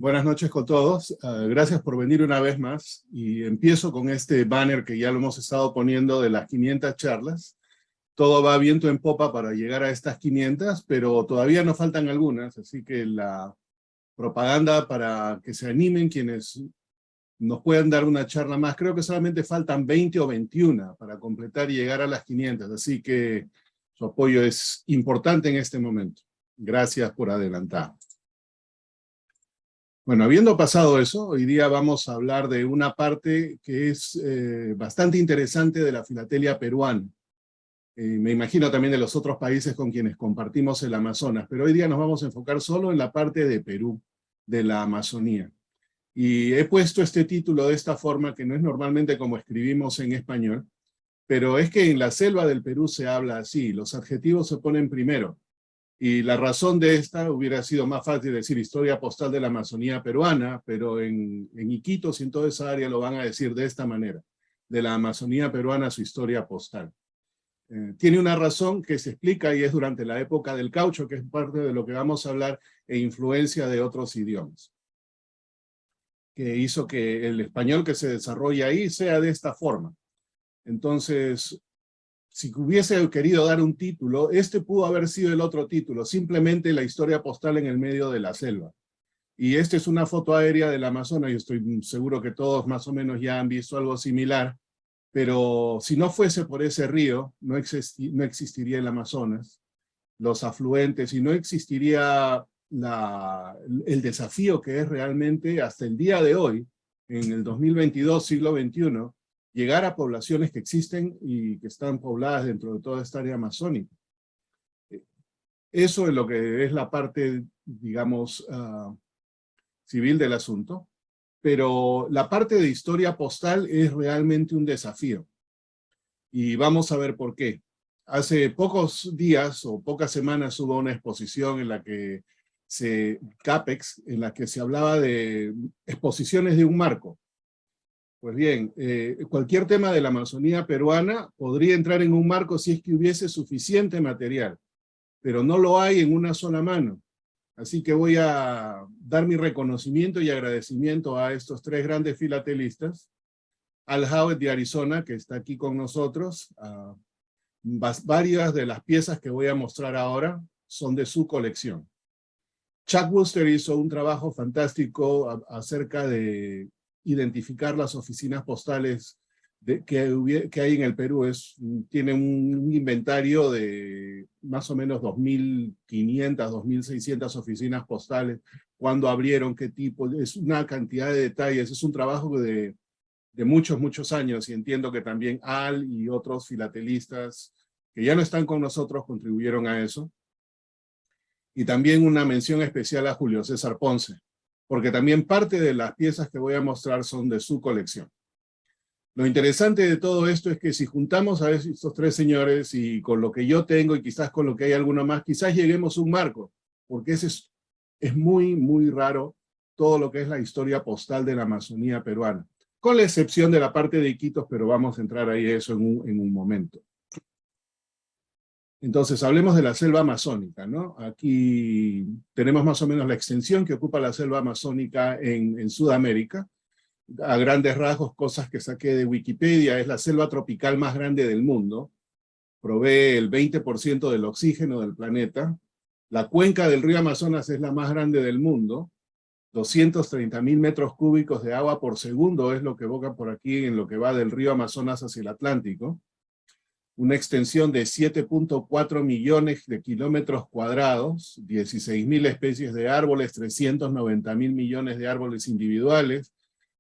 Buenas noches con todos. Gracias por venir una vez más. Y empiezo con este banner que ya lo hemos estado poniendo de las 500 charlas. Todo va viento en popa para llegar a estas 500, pero todavía nos faltan algunas, así que la propaganda para que se animen quienes nos puedan dar una charla más. Creo que solamente faltan 20 o 21 para completar y llegar a las 500, así que su apoyo es importante en este momento. Gracias por adelantar. Bueno, habiendo pasado eso, hoy día vamos a hablar de una parte que es bastante interesante de la filatelia peruana. Me imagino también de los otros países con quienes compartimos el Amazonas, pero hoy día nos vamos a enfocar solo en la parte de Perú, de la Amazonía. Y he puesto este título de esta forma, que no es normalmente como escribimos en español, pero es que en la selva del Perú se habla así, los adjetivos se ponen primero. Y la razón de esta hubiera sido más fácil decir historia postal de la Amazonía peruana, pero en Iquitos y en toda esa área lo van a decir de esta manera, de la Amazonía peruana su historia postal. Tiene una razón que se explica y es durante la época del caucho, que es parte de lo que vamos a hablar, e influencia de otros idiomas, que hizo que el español que se desarrolla ahí sea de esta forma. Entonces, si hubiese querido dar un título, este pudo haber sido el otro título, simplemente la historia postal en el medio de la selva. Y esta es una foto aérea del Amazonas, y estoy seguro que todos más o menos ya han visto algo similar, pero si no fuese por ese río, no existiría el Amazonas, los afluentes, y no existiría el desafío que es realmente hasta el día de hoy, en el 2022, siglo XXI, llegar a poblaciones que existen y que están pobladas dentro de toda esta área amazónica. Eso es lo que es la parte, digamos, civil del asunto, pero la parte de historia postal es realmente un desafío. Y vamos a ver por qué. Hace pocos días o pocas semanas hubo una exposición en la que CAPEX, en la que se hablaba de exposiciones de un marco. Pues bien, cualquier tema de la Amazonía peruana podría entrar en un marco si es que hubiese suficiente material, pero no lo hay en una sola mano. Así que voy a dar mi reconocimiento y agradecimiento a estos tres grandes filatelistas. Al Howitt de Arizona, que está aquí con nosotros. Varias de las piezas que voy a mostrar ahora son de su colección. Chuck Wooster hizo un trabajo fantástico acerca de identificar las oficinas postales que hay en el Perú. Tiene un inventario de más o menos 2.500, 2.600 oficinas postales, cuándo abrieron, qué tipo, es una cantidad de detalles, es un trabajo de muchos años, y entiendo que también Al y otros filatelistas que ya no están con nosotros contribuyeron a eso. Y también una mención especial a Julio César Ponce, porque también parte de las piezas que voy a mostrar son de su colección. Lo interesante de todo esto es que si juntamos a estos tres señores y con lo que yo tengo y quizás con lo que hay alguno más, quizás lleguemos a un marco, porque es muy raro todo lo que es la historia postal de la Amazonía peruana, con la excepción de la parte de Iquitos, pero vamos a entrar ahí a eso en un momento. Entonces, hablemos de la selva amazónica, ¿no? Aquí tenemos más o menos la extensión que ocupa la selva amazónica en Sudamérica. A grandes rasgos, cosas que saqué de Wikipedia, es la selva tropical más grande del mundo. Provee el 20% del oxígeno del planeta. La cuenca del río Amazonas es la más grande del mundo. 230.000 metros cúbicos de agua por segundo es lo que evoca por aquí en lo que va del río Amazonas hacia el Atlántico. Una extensión de 7.4 millones de kilómetros cuadrados, 16.000 especies de árboles, 390.000 millones de árboles individuales.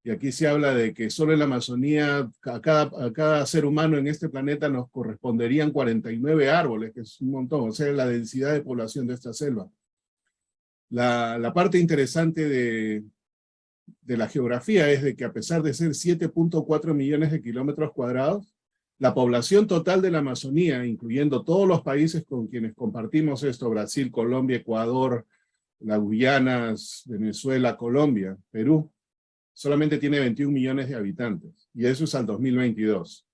Y aquí se habla de que solo en la Amazonía, a cada ser humano en este planeta nos corresponderían 49 árboles, que es un montón, o sea, la densidad de población de esta selva. La parte interesante de la geografía es de que a pesar de ser 7.4 millones de kilómetros cuadrados, la población total de la Amazonía, incluyendo todos los países con quienes compartimos esto, Brasil, Colombia, Ecuador, las Guyanas, Venezuela, Colombia, Perú, solamente tiene 21 millones de habitantes, y eso es al 2022,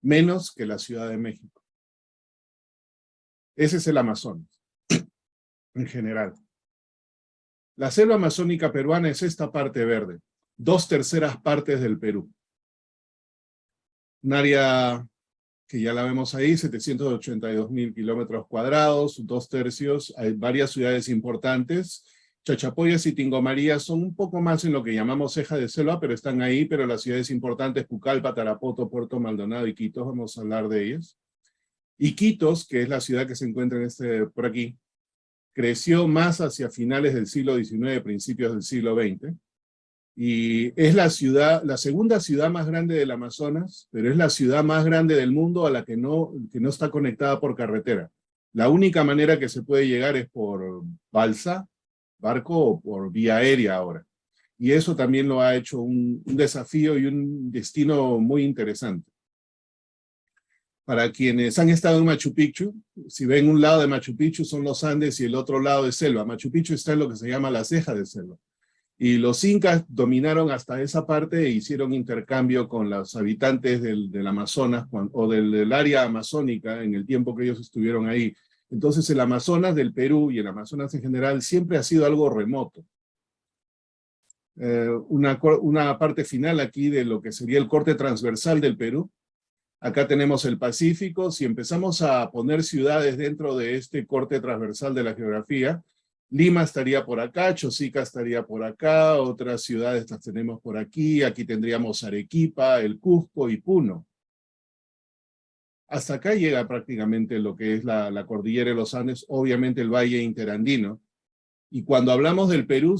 menos que la Ciudad de México. Ese es el Amazonas, en general. La selva amazónica peruana es esta parte verde, 2/3 partes del Perú. Un área que ya la vemos ahí, 782.000 kilómetros cuadrados, 2/3, hay varias ciudades importantes. Chachapoyas y Tingomaría son un poco más en lo que llamamos ceja de selva, pero están ahí, pero las ciudades importantes, Pucallpa, Tarapoto, Puerto Maldonado y Quito, vamos a hablar de ellas. Iquitos, que es la ciudad que se encuentra por aquí, creció más hacia finales del siglo XIX, principios del siglo XX, y es la segunda ciudad más grande del Amazonas, pero es la ciudad más grande del mundo a la que no está conectada por carretera. La única manera que se puede llegar es por balsa, barco o por vía aérea ahora. Y eso también lo ha hecho un desafío y un destino muy interesante. Para quienes han estado en Machu Picchu, si ven un lado de Machu Picchu son los Andes y el otro lado es selva. Machu Picchu está en lo que se llama la ceja de selva. Y los incas dominaron hasta esa parte e hicieron intercambio con los habitantes del Amazonas o del área amazónica en el tiempo que ellos estuvieron ahí. Entonces el Amazonas del Perú y el Amazonas en general siempre ha sido algo remoto. Una parte final aquí de lo que sería el corte transversal del Perú. Acá tenemos el Pacífico. Si empezamos a poner ciudades dentro de este corte transversal de la geografía, Lima estaría por acá, Chosica estaría por acá, otras ciudades las tenemos por aquí, aquí tendríamos Arequipa, el Cusco y Puno. Hasta acá llega prácticamente lo que es la cordillera de los Andes, obviamente el Valle Interandino. Y cuando hablamos del Perú,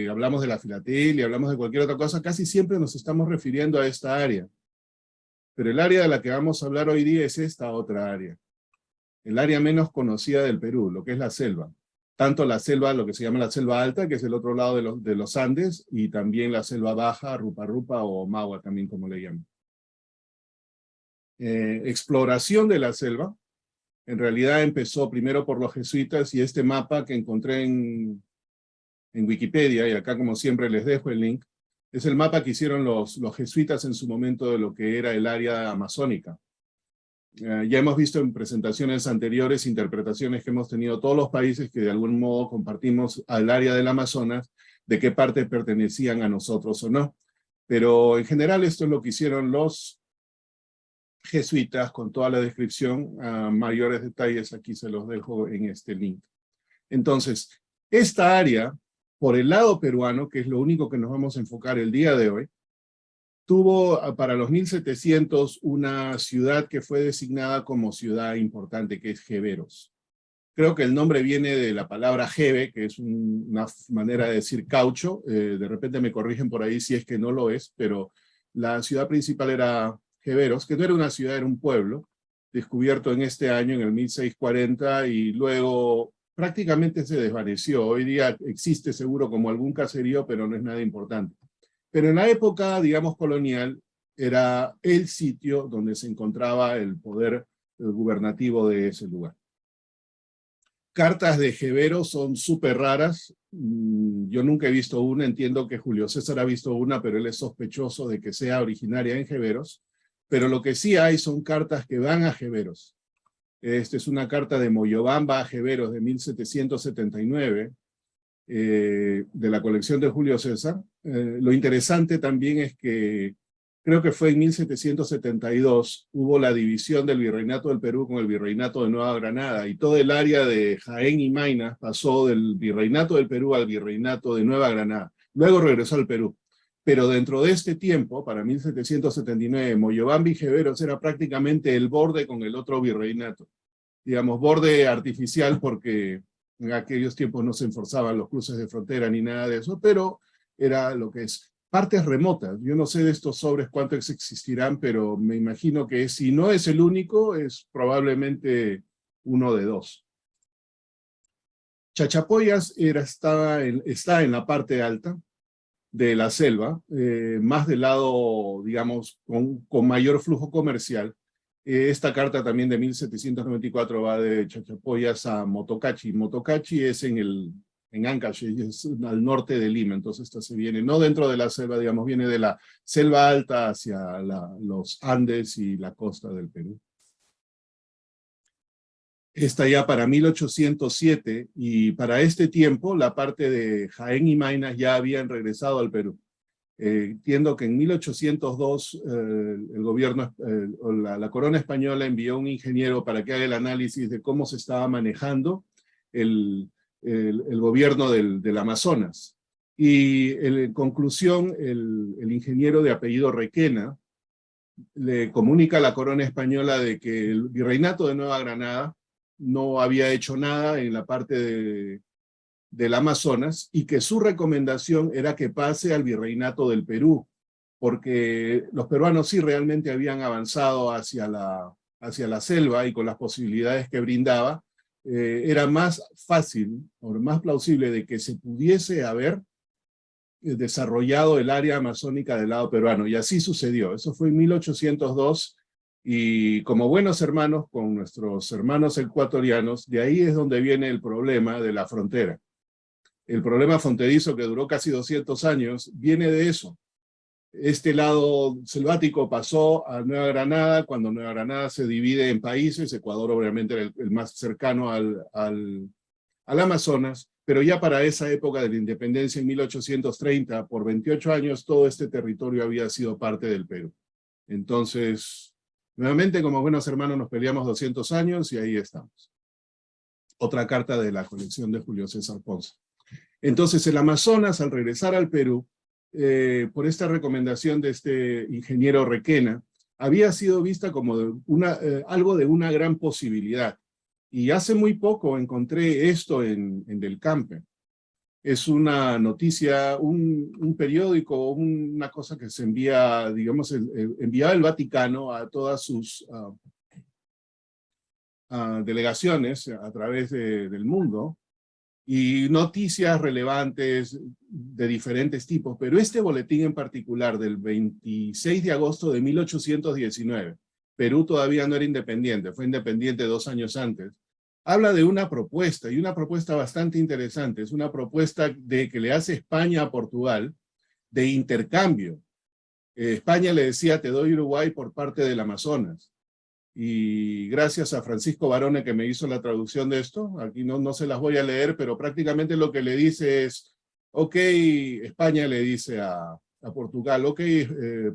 hablamos de la filatelia, hablamos de cualquier otra cosa, casi siempre nos estamos refiriendo a esta área. Pero el área de la que vamos a hablar hoy día es esta otra área. El área menos conocida del Perú, lo que es la selva. Tanto la selva, lo que se llama la selva alta, que es el otro lado de los Andes, y también la selva baja, Rupa Rupa o Magua también, como le llaman. Exploración de la selva. En realidad empezó primero por los jesuitas, y este mapa que encontré en Wikipedia, y acá como siempre les dejo el link, es el mapa que hicieron los jesuitas en su momento de lo que era el área amazónica. Ya hemos visto en presentaciones anteriores, interpretaciones que hemos tenido todos los países que de algún modo compartimos al área del Amazonas, de qué parte pertenecían a nosotros o no. Pero en general esto es lo que hicieron los jesuitas con toda la descripción. Mayores detalles aquí se los dejo en este link. Entonces, esta área, por el lado peruano, que es lo único que nos vamos a enfocar el día de hoy, tuvo para los 1700 una ciudad que fue designada como ciudad importante, que es Jeveros. Creo que el nombre viene de la palabra jeve, que es una manera de decir caucho. De repente me corrigen por ahí si es que no lo es, pero la ciudad principal era Jeveros, que no era una ciudad, era un pueblo, descubierto en este año, en el 1640, y luego prácticamente se desvaneció. Hoy día existe seguro como algún caserío, pero no es nada importante. Pero en la época, digamos, colonial, era el sitio donde se encontraba el poder gubernativo de ese lugar. Cartas de Jevero son súper raras. Yo nunca he visto una, entiendo que Julio César ha visto una, pero él es sospechoso de que sea originaria en Jeveros. Pero lo que sí hay son cartas que van a Jeveros. Esta es una carta de Moyobamba a Jeveros de 1779, de la colección de Julio César. Lo interesante también es que creo que fue en 1772 hubo la división del Virreinato del Perú con el Virreinato de Nueva Granada, y todo el área de Jaén y Maynas pasó del Virreinato del Perú al Virreinato de Nueva Granada. Luego regresó al Perú. Pero dentro de este tiempo, para 1779, Moyobamba y Jeveros era prácticamente el borde con el otro virreinato. Digamos, borde artificial porque en aquellos tiempos no se enforzaban los cruces de frontera ni nada de eso, pero era lo que es. Partes remotas, yo no sé de estos sobres cuántos existirán, pero me imagino que si no es el único, es probablemente uno de dos. Chachapoyas está en la parte alta de la selva, más del lado, digamos, con mayor flujo comercial. Esta carta también de 1794 va de Chachapoyas a Motocachi. Motocachi es en Ancash, es al norte de Lima, entonces esta se viene, no dentro de la selva, digamos, viene de la selva alta hacia los Andes y la costa del Perú. Está ya para 1807, y para este tiempo la parte de Jaén y Maynas ya habían regresado al Perú. Entiendo que en 1802 el gobierno, la corona española envió un ingeniero para que haga el análisis de cómo se estaba manejando el gobierno del Amazonas. Y en conclusión, el ingeniero de apellido Requena le comunica a la corona española de que el virreinato de Nueva Granada no había hecho nada en la parte del Amazonas, y que su recomendación era que pase al virreinato del Perú, porque los peruanos sí realmente habían avanzado hacia la selva, y con las posibilidades que brindaba, era más fácil o más plausible de que se pudiese haber desarrollado el área amazónica del lado peruano, y así sucedió. Eso fue en 1802, y como buenos hermanos con nuestros hermanos ecuatorianos, de ahí es donde viene el problema de la frontera. El problema fronterizo, que duró casi 200 años, viene de eso. Este lado selvático pasó a Nueva Granada, cuando Nueva Granada se divide en países. Ecuador obviamente era el más cercano al Amazonas, pero ya para esa época de la independencia, en 1830, por 28 años, todo este territorio había sido parte del Perú. Entonces, nuevamente, como buenos hermanos, nos peleamos 200 años y ahí estamos. Otra carta de la colección de Julio César Ponce. Entonces, el Amazonas, al regresar al Perú, por esta recomendación de este ingeniero Requena, había sido vista como algo de una gran posibilidad. Y hace muy poco encontré esto en Del Campe. Es una noticia, un periódico, una cosa que se envía, digamos, enviaba el Vaticano a todas sus delegaciones a través del mundo, y noticias relevantes de diferentes tipos, pero este boletín en particular del 26 de agosto de 1819, Perú todavía no era independiente, fue independiente 2 años antes, habla de una propuesta, y una propuesta bastante interesante. Es una propuesta que le hace España a Portugal de intercambio. España le decía: te doy Uruguay por parte del Amazonas. Y gracias a Francisco Barone, que me hizo la traducción de esto, aquí no se las voy a leer, pero prácticamente lo que le dice es: ok, España le dice a Portugal: ok,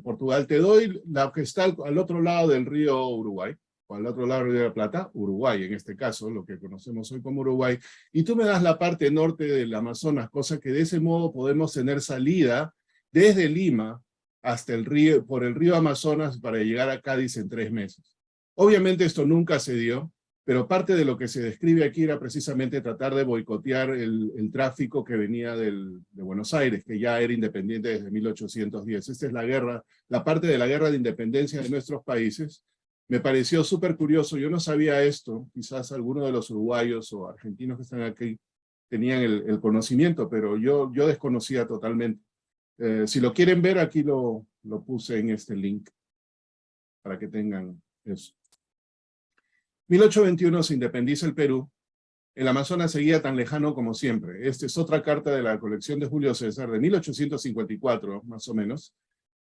Portugal, te doy la que está al otro lado del río Uruguay, o al otro lado del río de la Plata, Uruguay en este caso, lo que conocemos hoy como Uruguay, y tú me das la parte norte del Amazonas, cosa que de ese modo podemos tener salida desde Lima hasta el río, por el río Amazonas, para llegar a Cádiz en 3 meses. Obviamente esto nunca se dio, pero parte de lo que se describe aquí era precisamente tratar de boicotear el tráfico que venía de Buenos Aires, que ya era independiente desde 1810. Esta es la parte de la guerra de independencia de nuestros países. Me pareció súper curioso, yo no sabía esto, quizás algunos de los uruguayos o argentinos que están aquí tenían el conocimiento, pero yo desconocía totalmente. Si lo quieren ver, aquí lo puse en este link, para que tengan eso. 1821 se independiza el Perú. El Amazonas seguía tan lejano como siempre. Esta es otra carta de la colección de Julio César, de 1854, más o menos,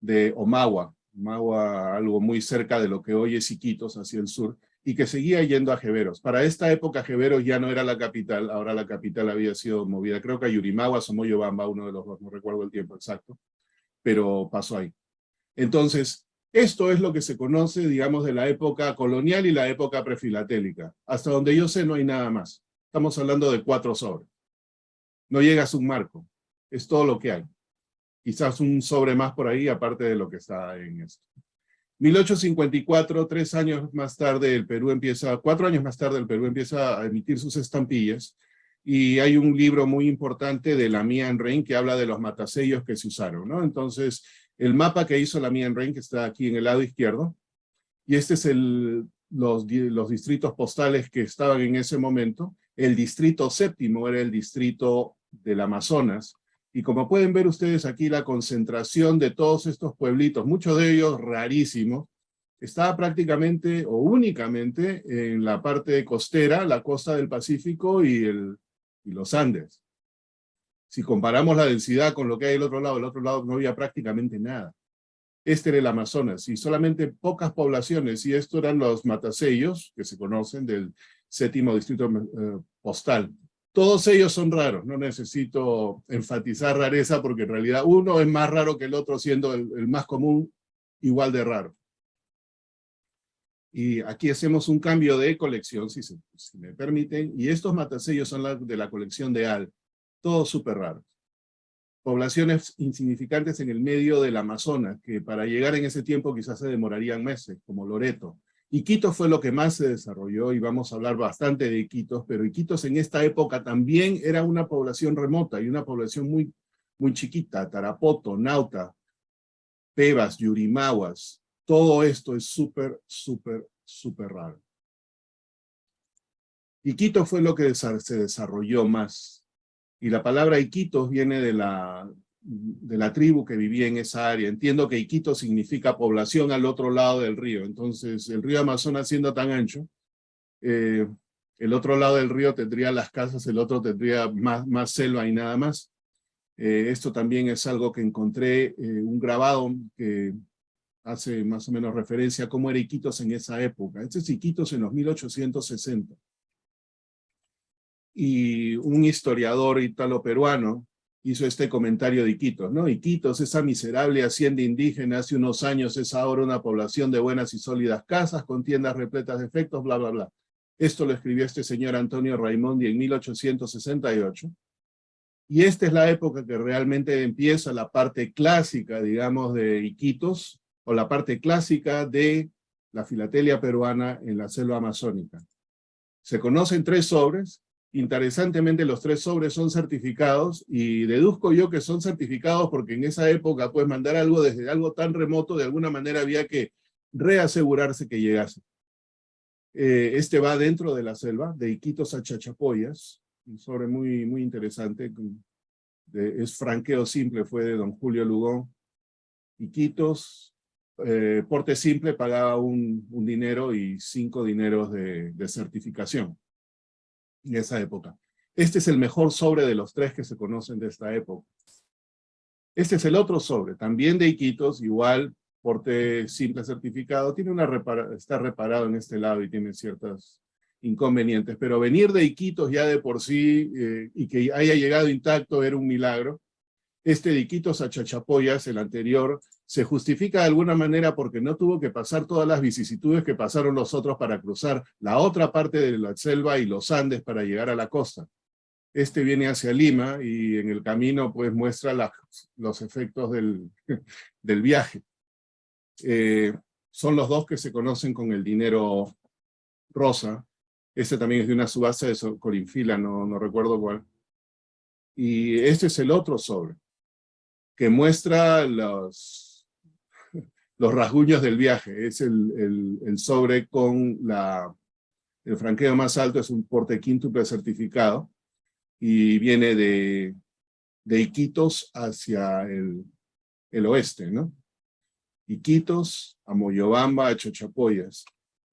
de Omagua. Omagua, algo muy cerca de lo que hoy es Iquitos, hacia el sur, y que seguía yendo a Jeveros. Para esta época, Jeveros ya no era la capital, ahora la capital había sido movida, creo que a Yurimaguas o Moyobamba, uno de los dos, no recuerdo el tiempo exacto, pero pasó ahí. Entonces, esto es lo que se conoce, digamos, de la época colonial y la época prefilatélica. Hasta donde yo sé, no hay nada más. Estamos hablando de 4 sobres. No llegas a un marco. Es todo lo que hay. Quizás un sobre más por ahí, aparte de lo que está en esto. 1854, 3 años más tarde, el Perú empieza, 4 años más tarde, el Perú empieza a emitir sus estampillas, y hay un libro muy importante de Lamia Rein que habla de los matasellos que se usaron, ¿no? Entonces, el mapa que hizo Lamia Rein, que está aquí en el lado izquierdo, y este es los distritos postales que estaban en ese momento. El distrito 7º era el distrito del Amazonas, y como pueden ver ustedes aquí, la concentración de todos estos pueblitos, muchos de ellos rarísimos, estaba prácticamente o únicamente en la parte costera, la costa del Pacífico y los Andes. Si comparamos la densidad con lo que hay del otro lado no había prácticamente nada. Este era el Amazonas, y solamente pocas poblaciones, y esto eran los matasellos, que se conocen del séptimo distrito postal. Todos ellos son raros, no necesito enfatizar rareza porque en realidad uno es más raro que el otro, siendo el más común igual de raro. Y aquí hacemos un cambio de colección, si me permiten, y estos matasellos son de la colección de AL, todos súper raros. Poblaciones insignificantes en el medio del Amazonas, que para llegar en ese tiempo quizás se demorarían meses, como Loreto. Iquitos fue lo que más se desarrolló, y vamos a hablar bastante de Iquitos, pero Iquitos en esta época también era una población remota, y una población muy, muy chiquita. Tarapoto, Nauta, Pebas, Yurimaguas, todo esto es súper, súper, súper raro. Iquitos fue lo que se desarrolló más. Y la palabra Iquitos viene de la tribu que vivía en esa área. Entiendo que Iquitos significa población al otro lado del río. Entonces, el río Amazonas siendo tan ancho, el otro lado del río tendría las casas, el otro tendría más selva y nada más. Esto también es algo que encontré, un grabado que hace más o menos referencia a cómo era Iquitos en esa época. Este es Iquitos en los 1860. Y un historiador ítalo-peruano hizo este comentario de Iquitos, ¿no? Iquitos, esa miserable hacienda indígena, hace unos años es ahora una población de buenas y sólidas casas, con tiendas repletas de efectos, bla, bla, bla. Esto lo escribió este señor Antonio Raimondi en 1868. Y esta es la época que realmente empieza la parte clásica, digamos, de Iquitos, o la parte clásica de la filatelia peruana en la selva amazónica. Se conocen 3 sobres. Interesantemente, los 3 sobres son certificados, y deduzco yo que son certificados porque en esa época, pues, mandar algo desde algo tan remoto, de alguna manera había que reasegurarse que llegase. Este va dentro de la selva, de Iquitos a Chachapoyas, un sobre muy, muy interesante, es franqueo simple, fue de don Julio Lugón. Iquitos, porte simple, pagaba un dinero y 5 dineros de certificación en esa época. Este es el mejor sobre de los 3 que se conocen de esta época. Este es el otro sobre, también de Iquitos, igual, porte simple certificado, está reparado en este lado y tiene ciertos inconvenientes, pero venir de Iquitos ya de por sí, y que haya llegado intacto, era un milagro. Este de Iquitos a Chachapoyas, el anterior, se justifica de alguna manera porque no tuvo que pasar todas las vicisitudes que pasaron los otros para cruzar la otra parte de la selva y los Andes para llegar a la costa. Este viene hacia Lima y en el camino pues muestra los efectos del viaje. Son los 2 que se conocen con el dinero rosa. Este también es de una subasta de Corinfila, no recuerdo cuál. Y este es el otro sobre, que muestra los rasguños del viaje. Es el sobre con el franqueo más alto, es un porte quíntuple certificado, y viene de Iquitos hacia el oeste, ¿no? Iquitos, a Moyobamba, a Chachapoyas.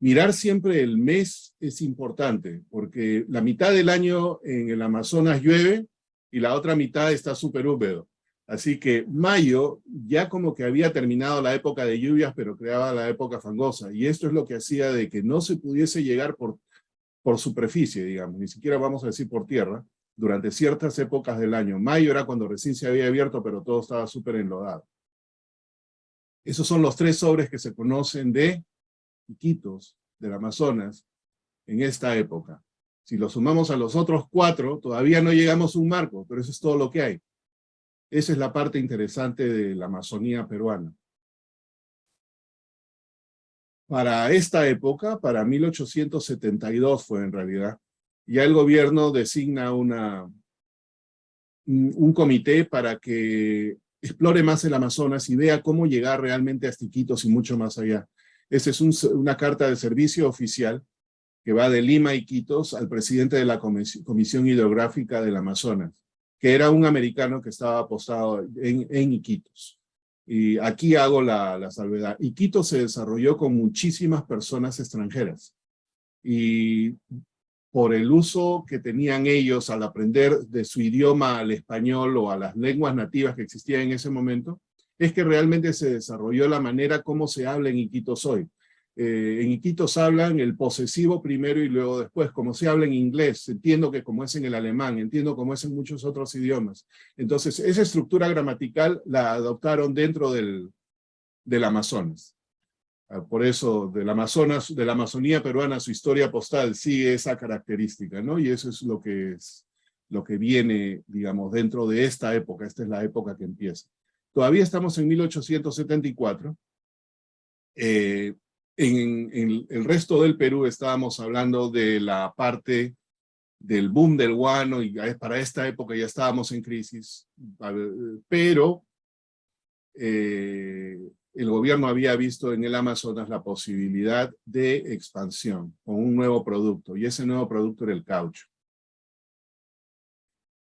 Mirar siempre el mes es importante, porque la mitad del año en el Amazonas llueve y la otra mitad está súper húmedo. Así que mayo ya como que había terminado la época de lluvias, pero creaba la época fangosa. Y esto es lo que hacía de que no se pudiese llegar por superficie, digamos, ni siquiera vamos a decir por tierra, durante ciertas épocas del año. Mayo era cuando recién se había abierto, pero todo estaba súper enlodado. Esos son los 3 sobres que se conocen de Iquitos, del Amazonas, en esta época. Si lo sumamos a los otros 4, todavía no llegamos a un marco, pero eso es todo lo que hay. Esa es la parte interesante de la Amazonía peruana. Para esta época, para 1872 fue en realidad, ya el gobierno designa un comité para que explore más el Amazonas y vea cómo llegar realmente hasta Iquitos y mucho más allá. Esa es una carta de servicio oficial que va de Lima a Iquitos al presidente de la Comisión Hidrográfica del Amazonas, que era un americano que estaba apostado en Iquitos. Y aquí hago la salvedad. Iquitos se desarrolló con muchísimas personas extranjeras. Y por el uso que tenían ellos al aprender de su idioma al español o a las lenguas nativas que existían en ese momento, es que realmente se desarrolló la manera como se habla en Iquitos hoy. En Iquitos hablan el posesivo primero y luego después, como se habla en inglés, entiendo que como es en el alemán, entiendo como es en muchos otros idiomas. Entonces, esa estructura gramatical la adoptaron dentro del Amazonas. Por eso, del Amazonas, de la Amazonía peruana, su historia postal sigue esa característica, ¿no? Y eso es lo que viene, digamos, dentro de esta época. Esta es la época que empieza. Todavía estamos en 1874. En el resto del Perú estábamos hablando de la parte del boom del guano, y para esta época ya estábamos en crisis, pero el gobierno había visto en el Amazonas la posibilidad de expansión con un nuevo producto, y ese nuevo producto era el caucho.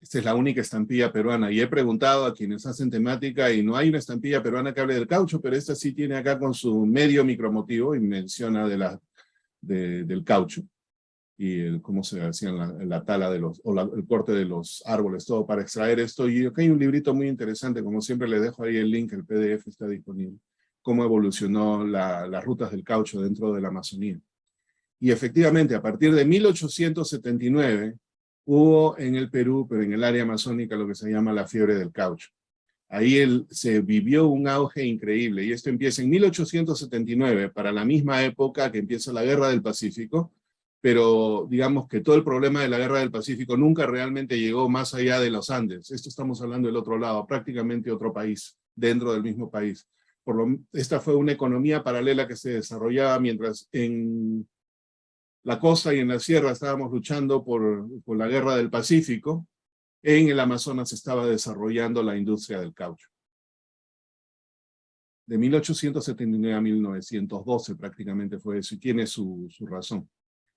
Esta es la única estampilla peruana, y he preguntado a quienes hacen temática, y no hay una estampilla peruana que hable del caucho, pero esta sí tiene acá con su medio micromotivo, y menciona del caucho, y cómo se hacía la tala de el corte de los árboles, todo para extraer esto. Y acá hay un librito muy interesante, como siempre le dejo ahí el link, el PDF está disponible, cómo evolucionó las rutas del caucho dentro de la Amazonía. Y efectivamente, a partir de 1879, hubo en el Perú, pero en el área amazónica, lo que se llama la fiebre del caucho. Ahí se vivió un auge increíble, y esto empieza en 1879, para la misma época que empieza la Guerra del Pacífico, pero digamos que todo el problema de la Guerra del Pacífico nunca realmente llegó más allá de los Andes. Esto estamos hablando del otro lado, prácticamente otro país, dentro del mismo país. Esta fue una economía paralela que se desarrollaba mientras en la costa y en la sierra estábamos luchando por la Guerra del Pacífico. En el Amazonas se estaba desarrollando la industria del caucho. De 1879 a 1912 prácticamente fue eso, y tiene su razón.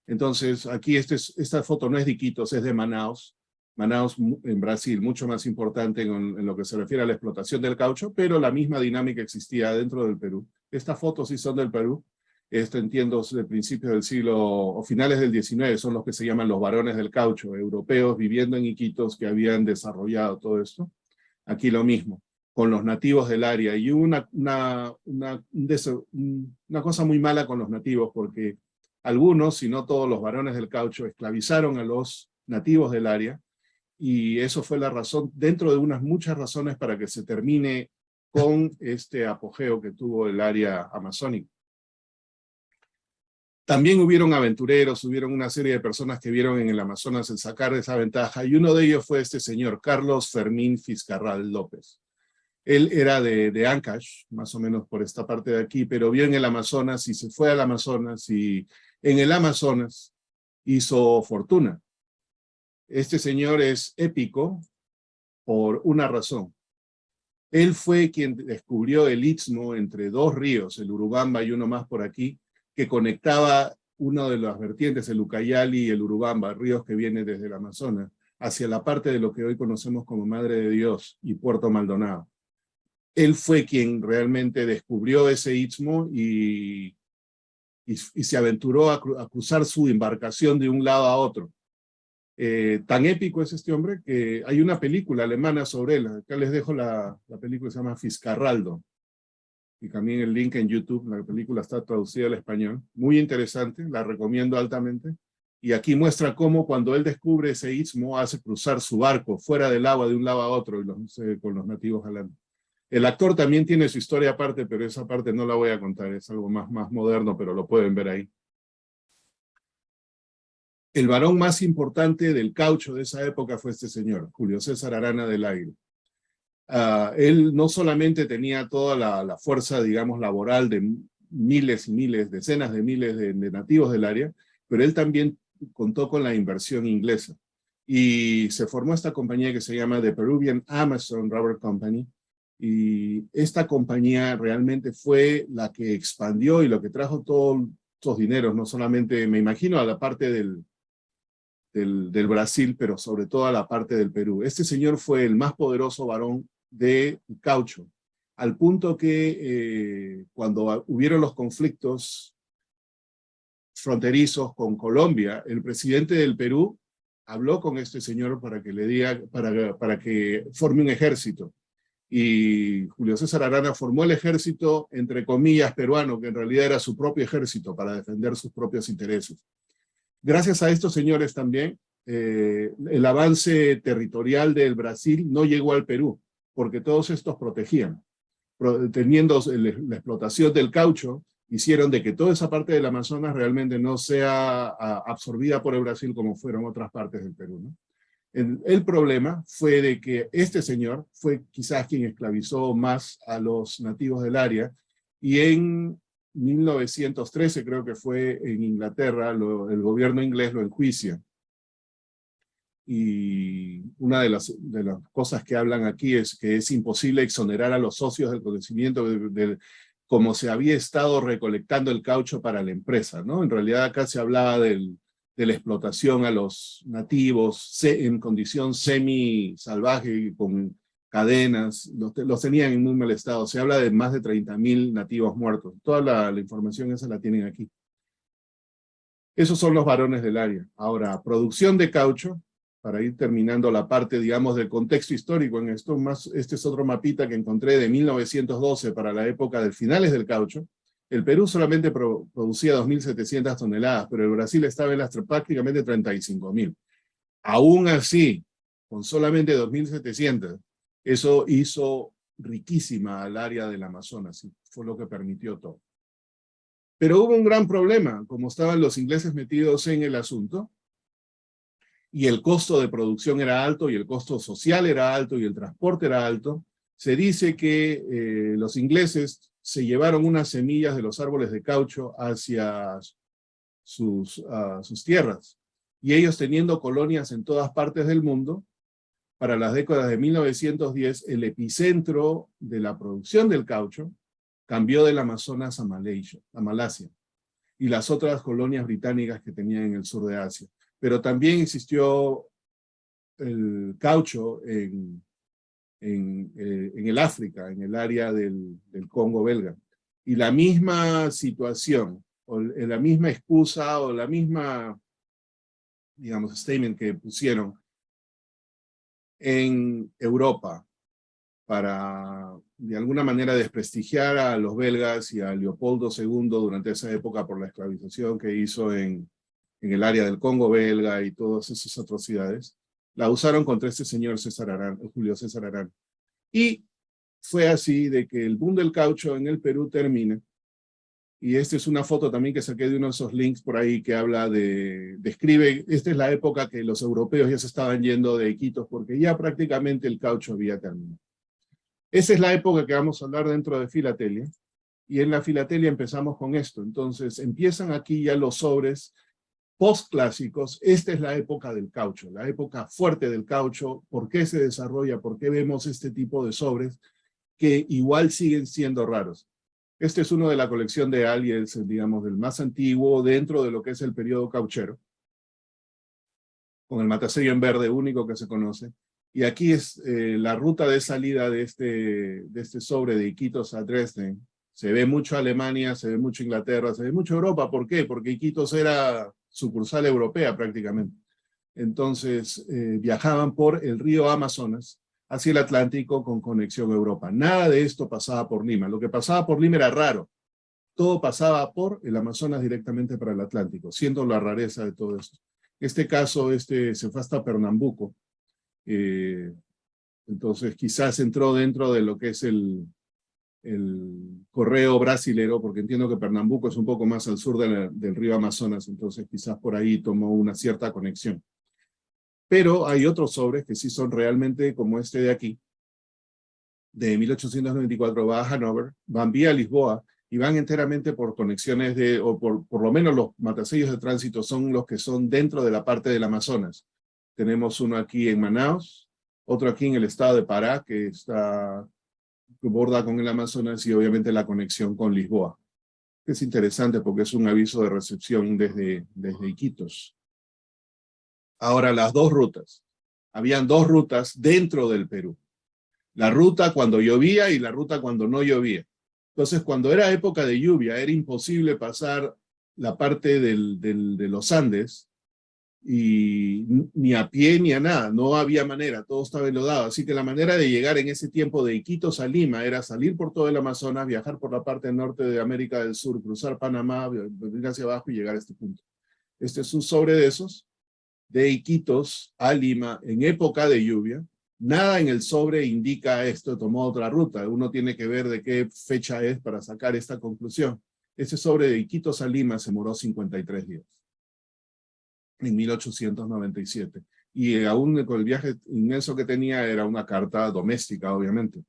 Entonces, aquí esta foto no es de Iquitos, es de Manaus. Manaus en Brasil, mucho más importante en lo que se refiere a la explotación del caucho, pero la misma dinámica existía dentro del Perú. Estas fotos sí son del Perú. Esto entiendo de principios del siglo o finales del XIX, son los que se llaman los varones del caucho, europeos viviendo en Iquitos que habían desarrollado todo esto. Aquí lo mismo, con los nativos del área. Y hubo una cosa muy mala con los nativos, porque algunos, si no todos los varones del caucho, esclavizaron a los nativos del área, y eso fue la razón, dentro de unas muchas razones para que se termine con este apogeo que tuvo el área amazónica. También hubieron aventureros, hubieron una serie de personas que vieron en el Amazonas el sacar esa ventaja, y uno de ellos fue este señor, Carlos Fermín Fiscarral López. Él era de Ancash, más o menos por esta parte de aquí, pero vio en el Amazonas y se fue al Amazonas, y en el Amazonas hizo fortuna. Este señor es épico por una razón. Él fue quien descubrió el istmo entre dos ríos, el Urubamba y uno más por aquí, que conectaba una de las vertientes, el Ucayali y el Urubamba, ríos que vienen desde el Amazonas, hacia la parte de lo que hoy conocemos como Madre de Dios y Puerto Maldonado. Él fue quien realmente descubrió ese istmo y se aventuró a cruzar su embarcación de un lado a otro. Tan épico es este hombre que hay una película alemana sobre él. Acá les dejo la película, se llama Fiscarraldo. Y también el link en YouTube, la película está traducida al español. Muy interesante, la recomiendo altamente. Y aquí muestra cómo cuando él descubre ese istmo hace cruzar su barco fuera del agua de un lado a otro con los nativos jalando. El actor también tiene su historia aparte, pero esa parte no la voy a contar, es algo más moderno, pero lo pueden ver ahí. El varón más importante del caucho de esa época fue este señor, Julio César Arana del Aire. Él no solamente tenía toda la fuerza, digamos, laboral de miles y miles, decenas de miles de nativos del área, pero él también contó con la inversión inglesa. Y se formó esta compañía que se llama The Peruvian Amazon Rubber Company, y esta compañía realmente fue la que expandió y lo que trajo todos estos dineros, no solamente, me imagino, a la parte del Brasil, pero sobre todo a la parte del Perú. Este señor fue el más poderoso varón de caucho, al punto que cuando hubieron los conflictos fronterizos con Colombia, el presidente del Perú habló con este señor para que le diga, para que forme un ejército. y Julio César Arana formó el ejército, entre comillas, peruano, que en realidad era su propio ejército para defender sus propios intereses. Gracias a estos señores también, el avance territorial del Brasil no llegó al Perú, porque todos estos protegían. Teniendo la explotación del caucho, hicieron de que toda esa parte del Amazonas realmente no sea absorbida por el Brasil como fueron otras partes del Perú, ¿no? El problema fue de que este señor fue quizás quien esclavizó más a los nativos del área, y en 1913, creo que fue en Inglaterra, el gobierno inglés lo enjuicia. Y una de las cosas que hablan aquí es que es imposible exonerar a los socios del conocimiento de cómo se había estado recolectando el caucho para la empresa, ¿no? En realidad acá se hablaba de la explotación a los nativos en condición semi-salvaje, con cadenas, los tenían en muy mal estado. Se habla de más de 30.000 nativos muertos. Toda la información esa la tienen aquí. Esos son los varones del área. Ahora, producción de caucho, para ir terminando la parte, digamos, del contexto histórico en esto, este es otro mapita que encontré de 1912 para la época de finales del caucho. El Perú solamente producía 2.700 toneladas, pero el Brasil estaba en las prácticamente 35.000. Aún así, con solamente 2.700, eso hizo riquísima al área del Amazonas, y fue lo que permitió todo. Pero hubo un gran problema, como estaban los ingleses metidos en el asunto, y el costo de producción era alto, y el costo social era alto, y el transporte era alto. Se dice que los ingleses se llevaron unas semillas de los árboles de caucho hacia sus tierras, y ellos teniendo colonias en todas partes del mundo, para las décadas de 1910, el epicentro de la producción del caucho cambió del Amazonas a Malasia, y las otras colonias británicas que tenían en el sur de Asia. Pero también existió el caucho en el África, en el área del Congo belga. Y la misma situación, o la misma excusa, o la misma, digamos, statement que pusieron en Europa para, de alguna manera, desprestigiar a los belgas y a Leopoldo II durante esa época por la esclavización que hizo en el área del Congo belga y todas esas atrocidades, la usaron contra este señor Julio César Arana. Y fue así de que el boom del caucho en el Perú termina, y esta es una foto también que saqué de uno de esos links por ahí que habla describe, esta es la época que los europeos ya se estaban yendo de Iquitos, porque ya prácticamente el caucho había terminado. Esa es la época que vamos a hablar dentro de filatelia, y en la filatelia empezamos con esto. Entonces empiezan aquí ya los sobres postclásicos. Esta es la época del caucho, la época fuerte del caucho. ¿Por qué se desarrolla? ¿Por qué vemos este tipo de sobres que igual siguen siendo raros? Este es uno de la colección de aliens, digamos, del más antiguo dentro de lo que es el periodo cauchero, con el matasello en verde único que se conoce. Y aquí es la ruta de salida de este sobre de Iquitos a Dresden. Se ve mucho Alemania, se ve mucho Inglaterra, se ve mucho Europa. ¿Por qué? Porque Iquitos era sucursal europea prácticamente. Entonces viajaban por el río Amazonas hacia el Atlántico con conexión a Europa. Nada de esto pasaba por Lima. Lo que pasaba por Lima era raro. Todo pasaba por el Amazonas directamente para el Atlántico, siendo la rareza de todo esto. Este caso se fue hasta Pernambuco. Entonces quizás entró dentro de lo que es el correo brasilero, porque entiendo que Pernambuco es un poco más al sur del río Amazonas, entonces quizás por ahí tomó una cierta conexión. Pero hay otros sobres que sí son realmente como este de aquí, de 1894, va a Hannover, van vía Lisboa, y van enteramente por conexiones o por lo menos los matasellos de tránsito son los que son dentro de la parte del Amazonas. Tenemos uno aquí en Manaus, otro aquí en el estado de Pará, que borda con el Amazonas, y obviamente la conexión con Lisboa. Es interesante porque es un aviso de recepción desde Iquitos. Ahora, las dos rutas. Habían dos rutas dentro del Perú. La ruta cuando llovía y la ruta cuando no llovía. Entonces, cuando era época de lluvia, era imposible pasar la parte de los Andes, y ni a pie ni a nada, no había manera, todo estaba enlodado. Así que la manera de llegar en ese tiempo de Iquitos a Lima era salir por todo el Amazonas, viajar por la parte norte de América del Sur, cruzar Panamá, venir hacia abajo y llegar a este punto. Este es un sobre de esos, de Iquitos a Lima, en época de lluvia. Nada en el sobre indica esto, tomó otra ruta. Uno tiene que ver de qué fecha es para sacar esta conclusión. Este sobre de Iquitos a Lima se demoró 53 días. En 1897. Y aún con el viaje inmenso que tenía, era una carta doméstica, obviamente.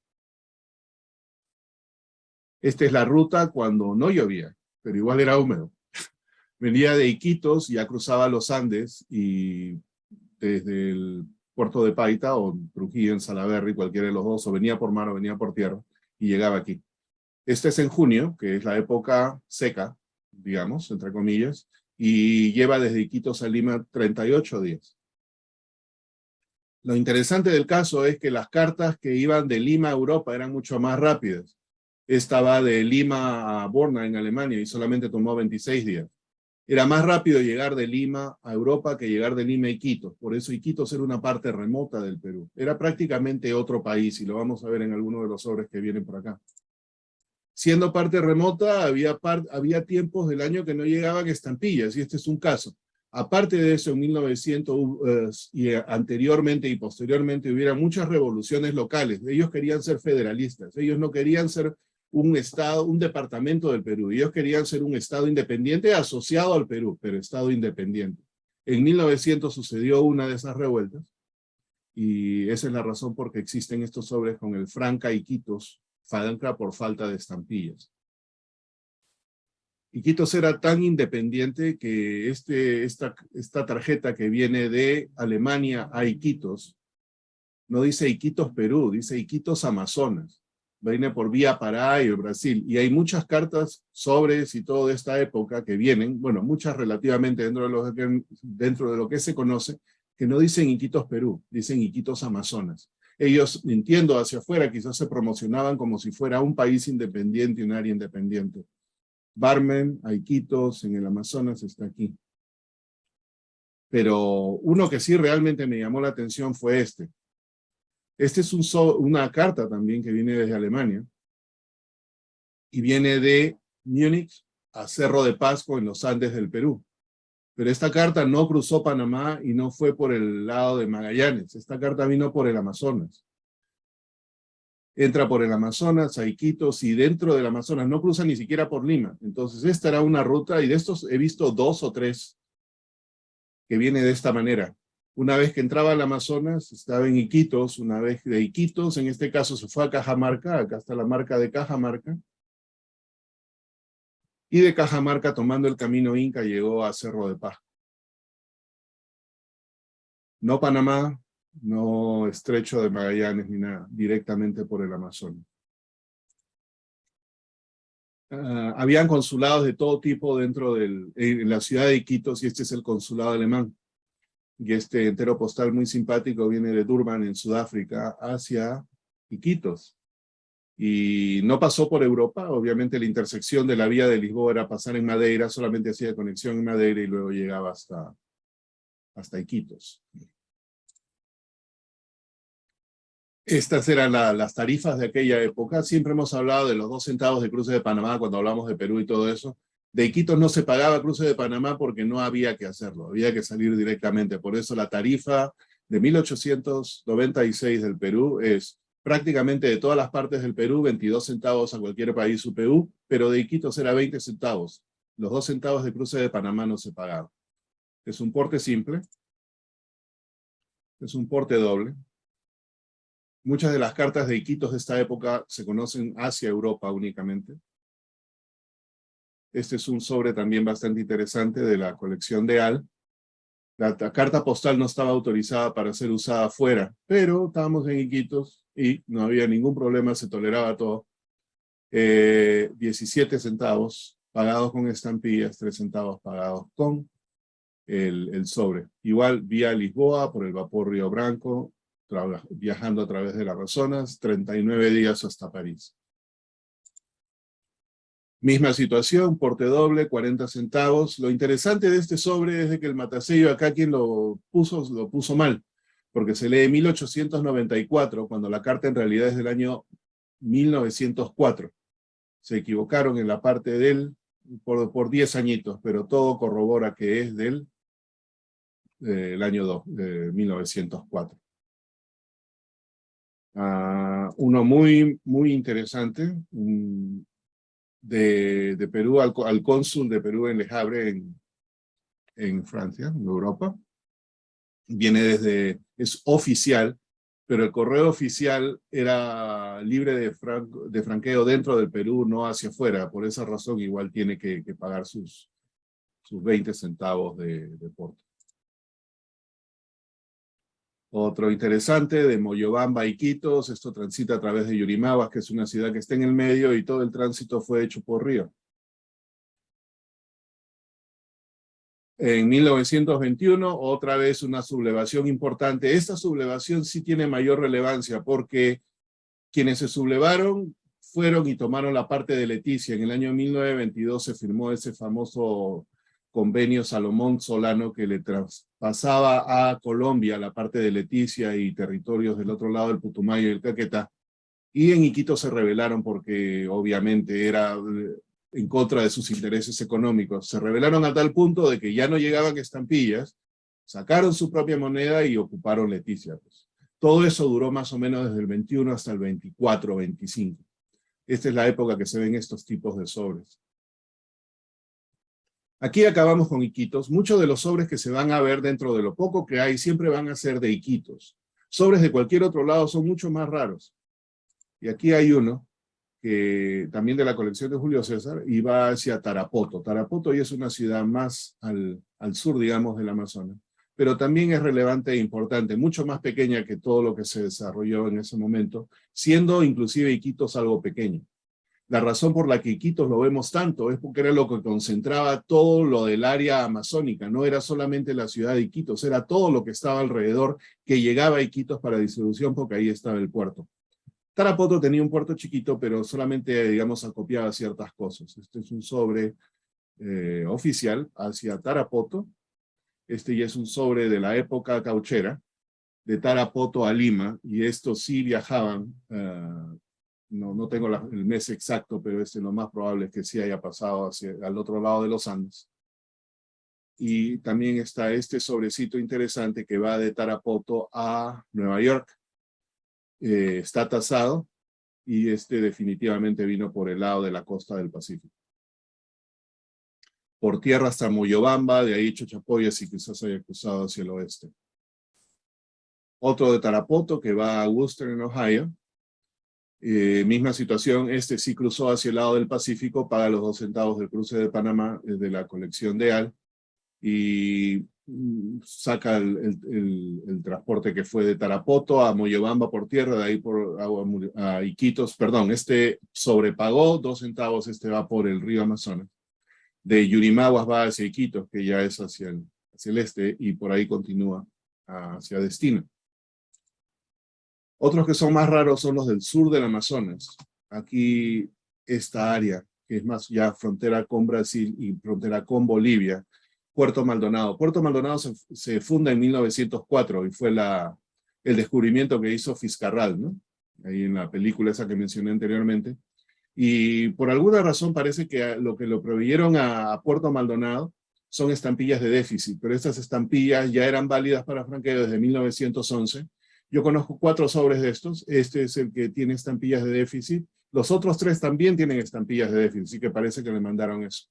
Esta es la ruta cuando no llovía, pero igual era húmedo. Venía de Iquitos, ya cruzaba los Andes, y desde el puerto de Paita, o Trujillo en Salaberry, cualquiera de los dos, o venía por mar o venía por tierra, y llegaba aquí. Este es en junio, que es la época seca, digamos, entre comillas, y lleva desde Iquitos a Lima 38 días. Lo interesante del caso es que las cartas que iban de Lima a Europa eran mucho más rápidas. Esta va de Lima a Borna en Alemania y solamente tomó 26 días. Era más rápido llegar de Lima a Europa que llegar de Lima a Iquitos. Por eso Iquitos era una parte remota del Perú. Era prácticamente otro país y lo vamos a ver en alguno de los sobres que vienen por acá. Siendo parte remota, había tiempos del año que no llegaban estampillas, y este es un caso. Aparte de eso, en 1900 y anteriormente y posteriormente hubiera muchas revoluciones locales. Ellos querían ser federalistas, ellos no querían ser un estado, un departamento del Perú. Ellos querían ser un estado independiente asociado al Perú, pero estado independiente. En 1900 sucedió una de esas revueltas, y esa es la razón por que existen estos sobres con el Franca Iquitos, Franca por falta de estampillas. Iquitos era tan independiente que esta tarjeta que viene de Alemania a Iquitos, no dice Iquitos Perú, dice Iquitos Amazonas. Viene por vía Pará y Brasil. Y hay muchas cartas, sobres y todo de esta época que vienen, bueno, muchas relativamente dentro de lo que se conoce, que no dicen Iquitos Perú, dicen Iquitos Amazonas. Ellos, entiendo, hacia afuera quizás se promocionaban como si fuera un país independiente y un área independiente. Barmen, a Iquitos, en el Amazonas, está aquí. Pero uno que sí realmente me llamó la atención fue este. Este es una carta también que viene desde Alemania y viene de Múnich a Cerro de Pasco en los Andes del Perú. Pero esta carta no cruzó Panamá y no fue por el lado de Magallanes. Esta carta vino por el Amazonas. Entra por el Amazonas a Iquitos y dentro del Amazonas no cruza ni siquiera por Lima. Entonces esta era una ruta, y de estos he visto 2 o 3 que viene de esta manera. Una vez que entraba al Amazonas, estaba en Iquitos. Una vez de Iquitos, en este caso se fue a Cajamarca, acá está la marca de Cajamarca, y de Cajamarca, tomando el camino Inca, llegó a Cerro de Pasco. No Panamá, no Estrecho de Magallanes ni nada, directamente por el Amazonas. Habían consulados de todo tipo en la ciudad de Iquitos, y este es el consulado alemán. Y este entero postal muy simpático viene de Durban, en Sudáfrica, hacia Iquitos. Y no pasó por Europa. Obviamente la intersección de la vía de Lisboa era pasar en Madeira, solamente hacía conexión en Madeira y luego llegaba hasta Iquitos. Estas eran las tarifas de aquella época. Siempre hemos hablado de los 2 centavos de cruce de Panamá cuando hablamos de Perú y todo eso. De Iquitos no se pagaba cruce de Panamá porque no había que hacerlo, había que salir directamente. Por eso la tarifa de 1896 del Perú es prácticamente de todas las partes del Perú, 22 centavos a cualquier país UPU, pero de Iquitos era 20 centavos. Los 2 centavos de cruce de Panamá no se pagaban. Es un porte simple, es un porte doble. Muchas de las cartas de Iquitos de esta época se conocen hacia Europa únicamente. Este es un sobre también bastante interesante de la colección de Al. La carta postal no estaba autorizada para ser usada afuera, pero estábamos en Iquitos y no había ningún problema, se toleraba todo. 17 centavos pagados con estampillas, 3 centavos pagados con el sobre. Igual vía Lisboa, por el vapor Río Branco, viajando a través de las Amazonas, 39 días hasta París. Misma situación, porte doble, 40 centavos. Lo interesante de este sobre es de que el matasello acá quien lo puso mal, porque se lee 1894, cuando la carta en realidad es del año 1904. Se equivocaron en la parte del, por 10 añitos, pero todo corrobora que es del el año 1904. Uno muy, muy interesante, de Perú al cónsul de Perú en Le Havre, en Francia, en Europa. Viene es oficial, pero el correo oficial era libre de franqueo dentro del Perú, no hacia afuera. Por esa razón igual tiene que pagar sus 20 centavos de porte. Otro interesante, de Moyobamba a Iquitos, esto transita a través de Yurimaguas, que es una ciudad que está en el medio, y todo el tránsito fue hecho por río. En 1921, otra vez una sublevación importante. Esta sublevación sí tiene mayor relevancia, porque quienes se sublevaron fueron y tomaron la parte de Leticia. En el año 1922 se firmó ese famoso convenio Salomón Solano que le traspasaba a Colombia la parte de Leticia y territorios del otro lado del Putumayo y el Caquetá. Y en Iquitos se rebelaron porque obviamente era en contra de sus intereses económicos. Se rebelaron a tal punto de que ya no llegaban estampillas, sacaron su propia moneda y ocuparon Leticia. Pues. Todo eso duró más o menos desde el 21 hasta el 24, 25. Esta es la época que se ven estos tipos de sobres. Aquí acabamos con Iquitos. Muchos de los sobres que se van a ver dentro de lo poco que hay siempre van a ser de Iquitos. Sobres de cualquier otro lado son mucho más raros. Y aquí hay uno que también de la colección de Julio César y va hacia Tarapoto. Tarapoto ya es una ciudad más al sur, digamos, del Amazonas. Pero también es relevante e importante, mucho más pequeña que todo lo que se desarrolló en ese momento, siendo inclusive Iquitos algo pequeño. La razón por la que Iquitos lo vemos tanto es porque era lo que concentraba todo lo del área amazónica, no era solamente la ciudad de Iquitos, era todo lo que estaba alrededor que llegaba a Iquitos para distribución porque ahí estaba el puerto. Tarapoto tenía un puerto chiquito, pero solamente, digamos, acopiaba ciertas cosas. Este es un sobre oficial hacia Tarapoto. Este ya es un sobre de la época cauchera, de Tarapoto a Lima, y estos sí viajaban, no tengo el mes exacto, pero lo más probable es que sí haya pasado al otro lado de los Andes. Y también está este sobrecito interesante que va de Tarapoto a Nueva York. Está tasado y definitivamente vino por el lado de la costa del Pacífico. Por tierra hasta Moyobamba, de ahí Chochapoyas y quizás haya cruzado hacia el oeste. Otro de Tarapoto que va a Worcester en Ohio. Misma situación, sí cruzó hacia el lado del Pacífico, paga los 2 centavos del cruce de Panamá de la colección de AL y saca el transporte que fue de Tarapoto a Moyobamba por tierra, de ahí a Iquitos, perdón, sobrepagó 2 centavos, va por el río Amazonas. De Yurimaguas va hacia Iquitos, que ya es hacia el este, y por ahí continúa hacia destino. Otros que son más raros son los del sur del Amazonas. Aquí esta área, que es más ya frontera con Brasil y frontera con Bolivia, Puerto Maldonado. Puerto Maldonado se funda en 1904 y fue el descubrimiento que hizo Fiscarral, ¿no? Ahí en la película esa que mencioné anteriormente. Y por alguna razón parece que lo proveyeron a Puerto Maldonado son estampillas de déficit, pero estas estampillas ya eran válidas para franqueo desde 1911. Yo conozco 4 sobres de estos. Este es el que tiene estampillas de déficit. Los otros 3 también tienen estampillas de déficit, así que parece que le mandaron eso.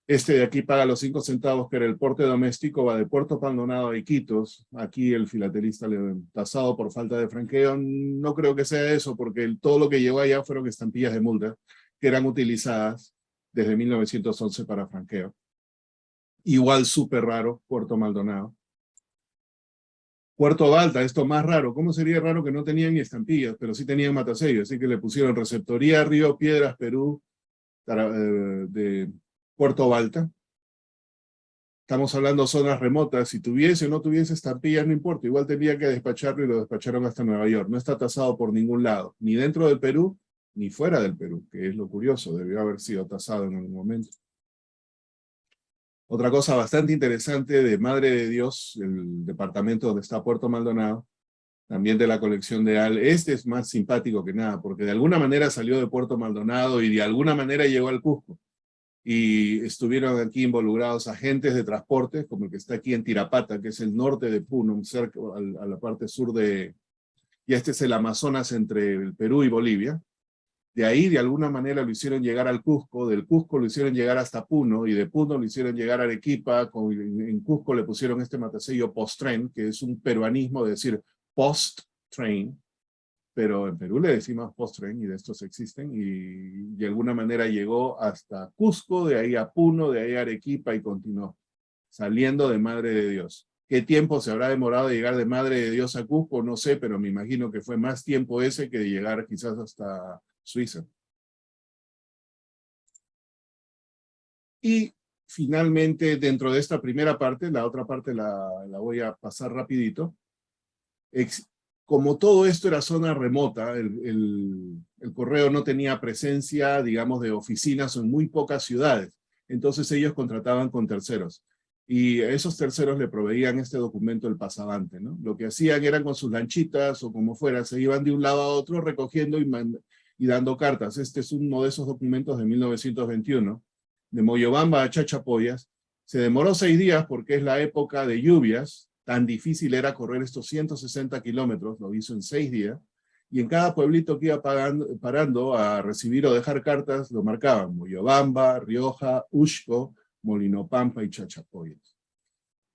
De aquí paga los 5 centavos, que era el porte doméstico, va de Puerto Maldonado a Iquitos. Aquí el filatelista le ha tasado por falta de franqueo. No creo que sea eso, porque todo lo que llegó allá fueron estampillas de multa que eran utilizadas desde 1911 para franqueo. Igual súper raro, Puerto Maldonado. Puerto Balta, esto más raro. ¿Cómo sería raro que no tenían ni estampillas, pero sí tenían matasellos? Así que le pusieron Receptoría Río Piedras, Perú, de Puerto Balta. Estamos hablando de zonas remotas. Si tuviese o no tuviese estampillas, no importa. Igual tenía que despacharlo y lo despacharon hasta Nueva York. No está tasado por ningún lado, ni dentro del Perú, ni fuera del Perú, que es lo curioso, debió haber sido tasado en algún momento. Otra cosa bastante interesante de Madre de Dios, el departamento donde está Puerto Maldonado, también de la colección de Al. Este es más simpático que nada, porque de alguna manera salió de Puerto Maldonado y de alguna manera llegó al Cusco. Y estuvieron aquí involucrados agentes de transporte, como el que está aquí en Tirapata, que es el norte de Puno, cerca a la parte sur de... Y este es el Amazonas entre el Perú y Bolivia. De ahí, de alguna manera, lo hicieron llegar al Cusco, del Cusco lo hicieron llegar hasta Puno, y de Puno lo hicieron llegar a Arequipa, en Cusco le pusieron este matasello post-train, que es un peruanismo de decir post-train, pero en Perú le decimos post-train, y de estos existen, y de alguna manera llegó hasta Cusco, de ahí a Puno, de ahí a Arequipa, y continuó, saliendo de Madre de Dios. ¿Qué tiempo se habrá demorado de llegar de Madre de Dios a Cusco? No sé, pero me imagino que fue más tiempo ese que de llegar quizás hasta Suiza. Y finalmente, dentro de esta primera parte, la otra parte la voy a pasar rapidito. Como todo esto era zona remota, el correo no tenía presencia, digamos, de oficinas en muy pocas ciudades. Entonces ellos contrataban con terceros. Y esos terceros le proveían este documento el pasabante, ¿no? Lo que hacían eran con sus lanchitas o como fuera, se iban de un lado a otro recogiendo y dando cartas. Este es uno de esos documentos de 1921, de Moyobamba a Chachapoyas. Se demoró 6 días porque es la época de lluvias. Tan difícil era correr estos 160 kilómetros, lo hizo en 6 días, y en cada pueblito que iba parando a recibir o dejar cartas, lo marcaban: Moyobamba, Rioja, Ushco, Molinopampa y Chachapoyas.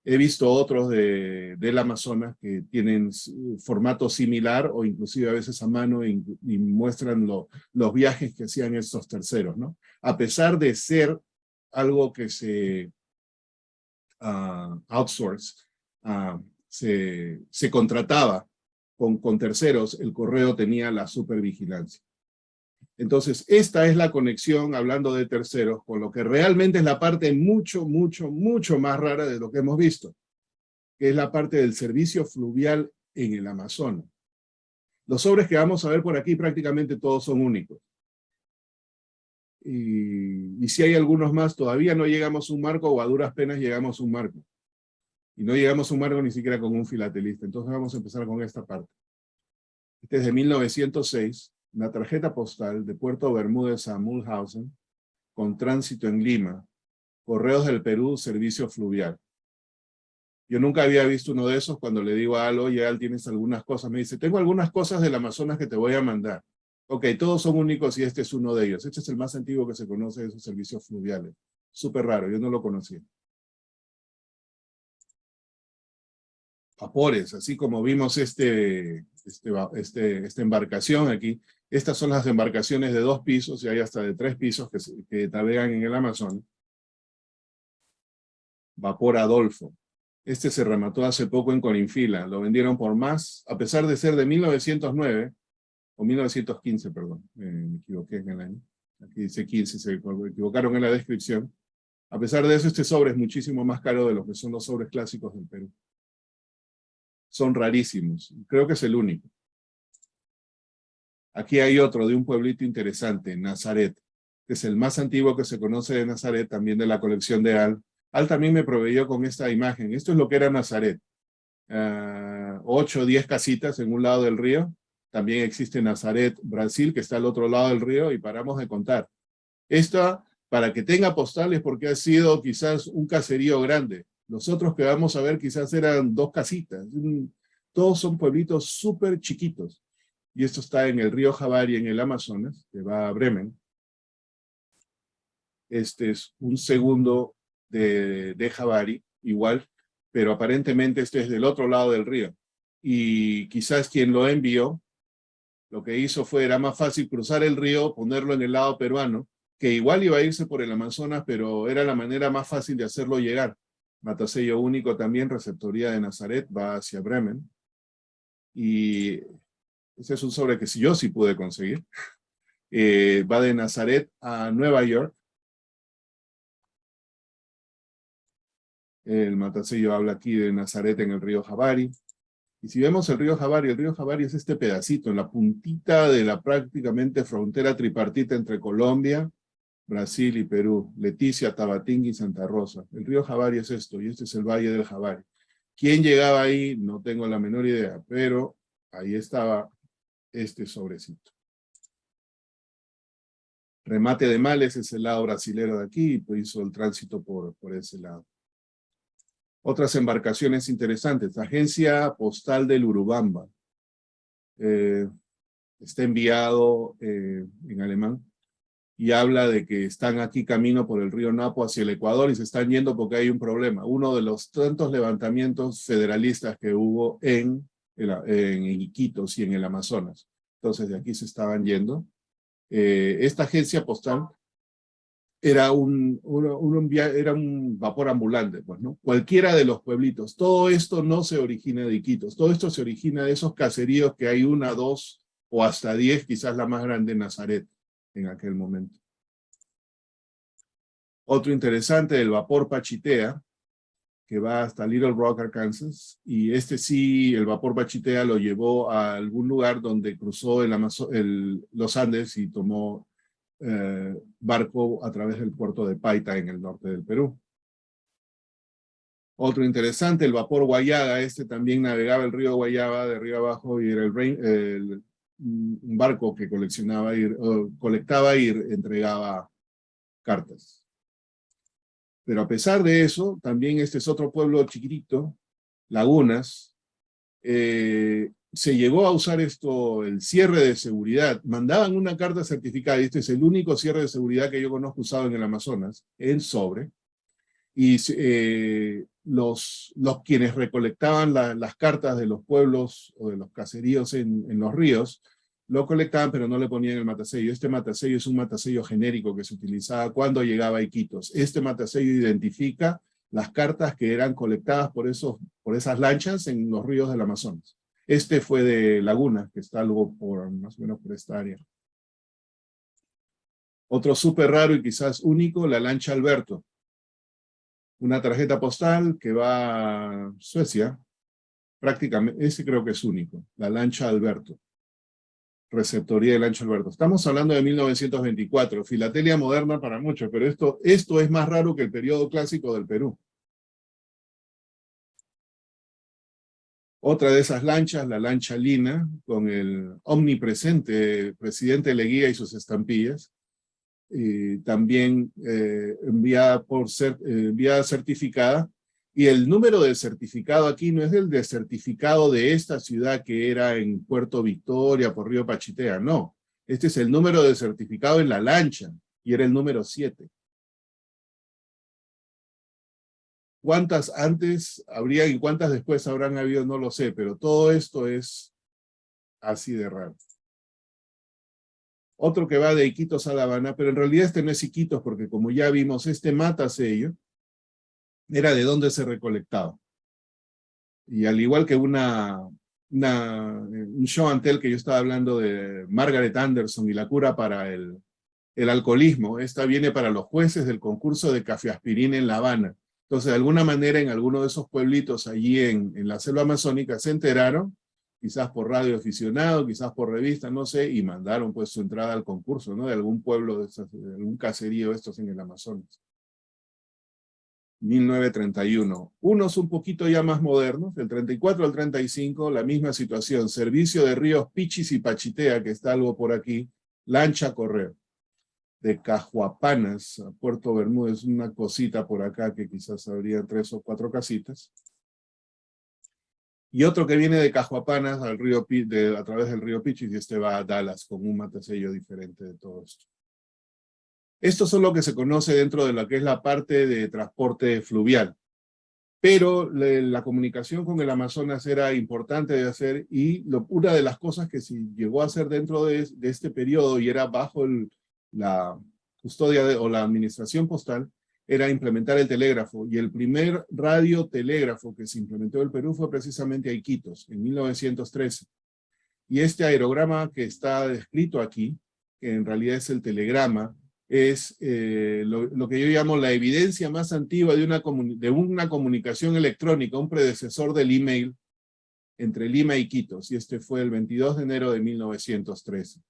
He visto otros del Amazonas que tienen formato similar o inclusive a veces a mano y muestran los viajes que hacían estos terceros, ¿no? A pesar de ser algo que se outsource, se contrataba con terceros, el correo tenía la supervigilancia. Entonces, esta es la conexión, hablando de terceros, con lo que realmente es la parte mucho, mucho, mucho más rara de lo que hemos visto, que es la parte del servicio fluvial en el Amazonas. Los sobres que vamos a ver por aquí prácticamente todos son únicos. Y si hay algunos más, todavía no llegamos a un marco o a duras penas llegamos a un marco. Y no llegamos a un marco ni siquiera con un filatelista. Entonces vamos a empezar con esta parte. Este es de 1906, una tarjeta postal de Puerto Bermúdez a Mulhausen, con tránsito en Lima, Correos del Perú, servicio fluvial. Yo nunca había visto uno de esos. Cuando le digo a Al, oye, Al, tienes algunas cosas, me dice, tengo algunas cosas del Amazonas que te voy a mandar. Ok, todos son únicos y este es uno de ellos. Este es el más antiguo que se conoce de esos servicios fluviales. Súper raro, yo no lo conocía. Vapores, así como vimos esta embarcación aquí. Estas son las embarcaciones de 2 pisos y hay hasta de 3 pisos que navegan en el Amazonas. Vapor Adolfo. Este se remató hace poco en Corinfila. Lo vendieron por más, a pesar de ser de 1909, o 1915, perdón, me equivoqué en el año. Aquí dice 15, se equivocaron en la descripción. A pesar de eso, este sobre es muchísimo más caro de lo que son los sobres clásicos del Perú. Son rarísimos. Creo que es el único. Aquí hay otro de un pueblito interesante, Nazaret, que es el más antiguo que se conoce de Nazaret, también de la colección de Al. Al también me proveyó con esta imagen. Esto es lo que era Nazaret. 8 o 10 casitas en un lado del río. También existe Nazaret, Brasil, que está al otro lado del río, y paramos de contar. Esta, para que tenga postales, porque ha sido quizás un caserío grande. Los otros que vamos a ver quizás eran 2 casitas. Todos son pueblitos súper chiquitos. Y esto está en el río Javari, en el Amazonas, que va a Bremen. Este es un segundo de Javari, igual, pero aparentemente este es del otro lado del río. Y quizás quien lo envió, lo que hizo fue, era más fácil cruzar el río, ponerlo en el lado peruano, que igual iba a irse por el Amazonas, pero era la manera más fácil de hacerlo llegar. Matasello único también, receptoría de Nazaret, va hacia Bremen. Y ese es un sobre que yo sí pude conseguir. Va de Nazaret a Nueva York. El matasello habla aquí de Nazaret en el río Javari. Y si vemos el río Javari es este pedacito, en la puntita de la prácticamente frontera tripartita entre Colombia, Brasil y Perú, Leticia, Tabatinga y Santa Rosa. El río Javari es esto, y este es el Valle del Javari. ¿Quién llegaba ahí? No tengo la menor idea, pero ahí estaba este sobrecito. Remate de Males es el lado brasilero de aquí, pues hizo el tránsito por ese lado. Otras embarcaciones interesantes. Agencia Postal del Urubamba. Está enviado en alemán y habla de que están aquí camino por el río Napo hacia el Ecuador y se están yendo porque hay un problema. Uno de los tantos levantamientos federalistas que hubo en Iquitos y en el Amazonas. Entonces de aquí se estaban yendo. Esta agencia postal era un vapor ambulante, pues, ¿no? Cualquiera de los pueblitos. Todo esto no se origina de Iquitos. Todo esto se origina de esos caseríos que hay 1, 2 o hasta 10, quizás la más grande, Nazaret, en aquel momento. Otro interesante, el vapor Pachitea, que va hasta Little Rock, Arkansas, y este sí, el vapor Pachitea lo llevó a algún lugar donde cruzó los Andes y tomó barco a través del puerto de Paita en el norte del Perú. Otro interesante, el vapor Guayaga, este también navegaba el río Guayaba de arriba abajo y era un barco que colectaba y entregaba cartas. Pero a pesar de eso, también este es otro pueblo chiquitito, Lagunas, se llegó a usar el cierre de seguridad. Mandaban una carta certificada, y este es el único cierre de seguridad que yo conozco usado en el Amazonas, en sobre, y los quienes recolectaban las cartas de los pueblos o de los caseríos en los ríos, lo colectaban pero no le ponían el matasello. Este matasello es un matasello genérico que se utilizaba cuando llegaba a Iquitos. Este matasello identifica las cartas que eran colectadas por esas lanchas en los ríos del Amazonas. Este fue de Laguna, que está algo más o menos por esta área. Otro súper raro y quizás único, la lancha Alberto. Una tarjeta postal que va a Suecia, prácticamente, ese creo que es único, la lancha Alberto. Receptoría del Lancha Alberto. Estamos hablando de 1924, filatelia moderna para muchos, pero esto es más raro que el periodo clásico del Perú. Otra de esas lanchas, la lancha Lina, con el omnipresente presidente Leguía y sus estampillas, y también enviada certificada, y el número del certificado aquí no es el de certificado de esta ciudad que era en Puerto Victoria, por Río Pachitea, no. Este es el número de certificado en la lancha, y era el número 7. ¿Cuántas antes habría y cuántas después habrán habido? No lo sé, pero todo esto es así de raro. Otro que va de Iquitos a La Habana, pero en realidad este no es Iquitos, porque como ya vimos, este matasello era de donde se recolectaba. Y al igual que un show and tell que yo estaba hablando de Margaret Anderson y la cura para el alcoholismo, esta viene para los jueces del concurso de cafeaspirina en La Habana. Entonces, de alguna manera, en alguno de esos pueblitos allí en la selva amazónica se enteraron, quizás por radio aficionado, quizás por revista, no sé, y mandaron pues su entrada al concurso, ¿no? De algún pueblo, de algún caserío estos en el Amazonas. 1931. Unos un poquito ya más modernos, del 34 al 35, la misma situación. Servicio de ríos Pichis y Pachitea, que está algo por aquí, lancha correo. De Cajuapanas a Puerto Bermúdez, una cosita por acá que quizás habría 3 o 4 casitas. Y otro que viene de Cajuapanas a través del río Pichis, y este va a Dallas con un matasello diferente de todo esto. Estos son lo que se conoce dentro de lo que es la parte de transporte fluvial. Pero la comunicación con el Amazonas era importante de hacer, y una de las cosas que se llegó a hacer dentro de este periodo y era bajo la custodia o la administración postal, era implementar el telégrafo, y el primer radiotelégrafo que se implementó en el Perú fue precisamente a Iquitos, en 1913. Y este aerograma que está descrito aquí, que en realidad es el telegrama, es lo que yo llamo la evidencia más antigua de una comunicación electrónica, un predecesor del email entre Lima y Iquitos, y este fue el 22 de enero de 1913.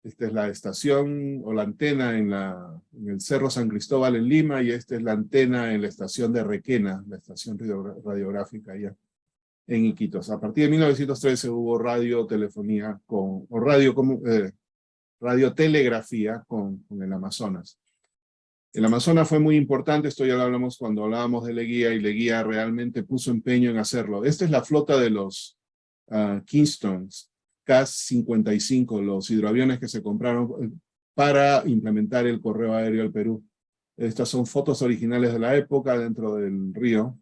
Esta es la estación o la antena en el Cerro San Cristóbal en Lima, y esta es la antena en la estación de Requena, la estación radiográfica allá en Iquitos. A partir de 1913 hubo radiotelefonía radiotelegrafía con el Amazonas. El Amazonas fue muy importante, esto ya lo hablamos cuando hablábamos de Leguía, y Leguía realmente puso empeño en hacerlo. Esta es la flota de los Kingstones, CAS-55, los hidroaviones que se compraron para implementar el correo aéreo al Perú. Estas son fotos originales de la época dentro del río,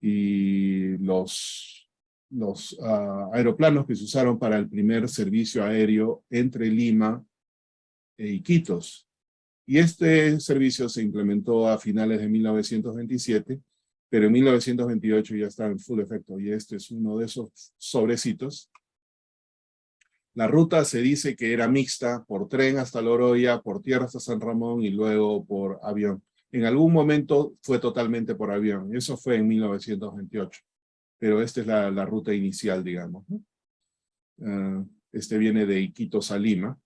y los aeroplanos que se usaron para el primer servicio aéreo entre Lima e Iquitos. Y este servicio se implementó a finales de 1927, pero en 1928 ya está en full efecto, y este es uno de esos sobrecitos. La ruta se dice que era mixta, por tren hasta Loroya, por tierra hasta San Ramón y luego por avión. En algún momento fue totalmente por avión, y eso fue en 1928. Pero esta es la ruta inicial, digamos, ¿no? Este viene de Iquitos a Lima.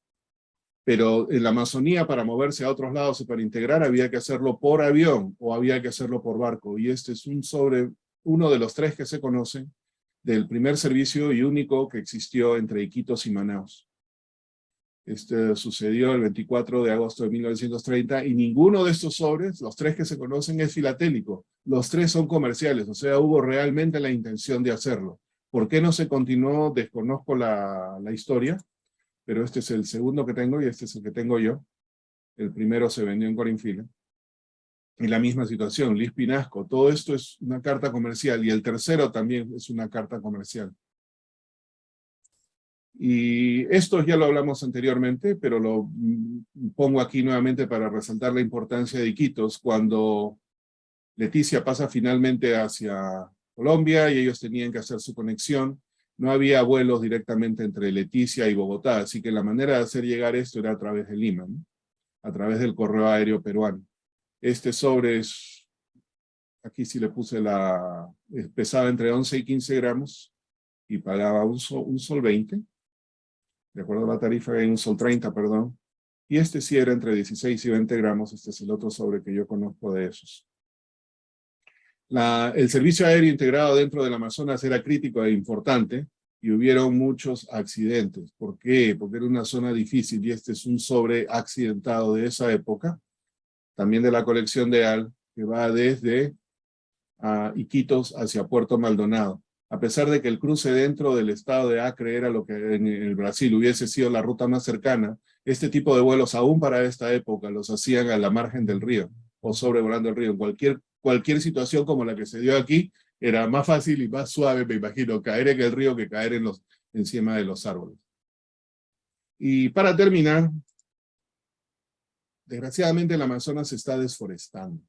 Pero en la Amazonía, para moverse a otros lados y para integrar, había que hacerlo por avión o había que hacerlo por barco. Y este es uno de los 3 que se conocen, del primer servicio y único que existió entre Iquitos y Manaus. Este sucedió el 24 de agosto de 1930, y ninguno de estos sobres, los 3 que se conocen, es filatélico. Los 3 son comerciales, o sea, hubo realmente la intención de hacerlo. ¿Por qué no se continuó? Desconozco la historia, pero este es el segundo que tengo y este es el que tengo yo. El primero se vendió en Corinfila. Y la misma situación, Liz Pinasco, todo esto es una carta comercial, y el tercero también es una carta comercial. Y esto ya lo hablamos anteriormente, pero lo pongo aquí nuevamente para resaltar la importancia de Iquitos. Cuando Leticia pasa finalmente hacia Colombia y ellos tenían que hacer su conexión, no había vuelos directamente entre Leticia y Bogotá, así que la manera de hacer llegar esto era a través de Lima, ¿no? A través del correo aéreo peruano. Este sobre es, aquí sí le puse pesaba entre 11 y 15 gramos, y pagaba un sol 20, de acuerdo a la tarifa, hay un sol 30, perdón, y este sí era entre 16 y 20 gramos, este es el otro sobre que yo conozco de esos. El servicio aéreo integrado dentro del Amazonas era crítico e importante, y hubieron muchos accidentes. ¿Por qué? Porque era una zona difícil, y este es un sobre accidentado de esa época, también de la colección de AL, que va desde Iquitos hacia Puerto Maldonado. A pesar de que el cruce dentro del estado de Acre era lo que en el Brasil hubiese sido la ruta más cercana, este tipo de vuelos, aún para esta época, los hacían a la margen del río, o sobrevolando el río. En cualquier situación como la que se dio aquí, era más fácil y más suave, me imagino, caer en el río que caer encima de los árboles. Y para terminar, desgraciadamente el Amazonas se está desforestando.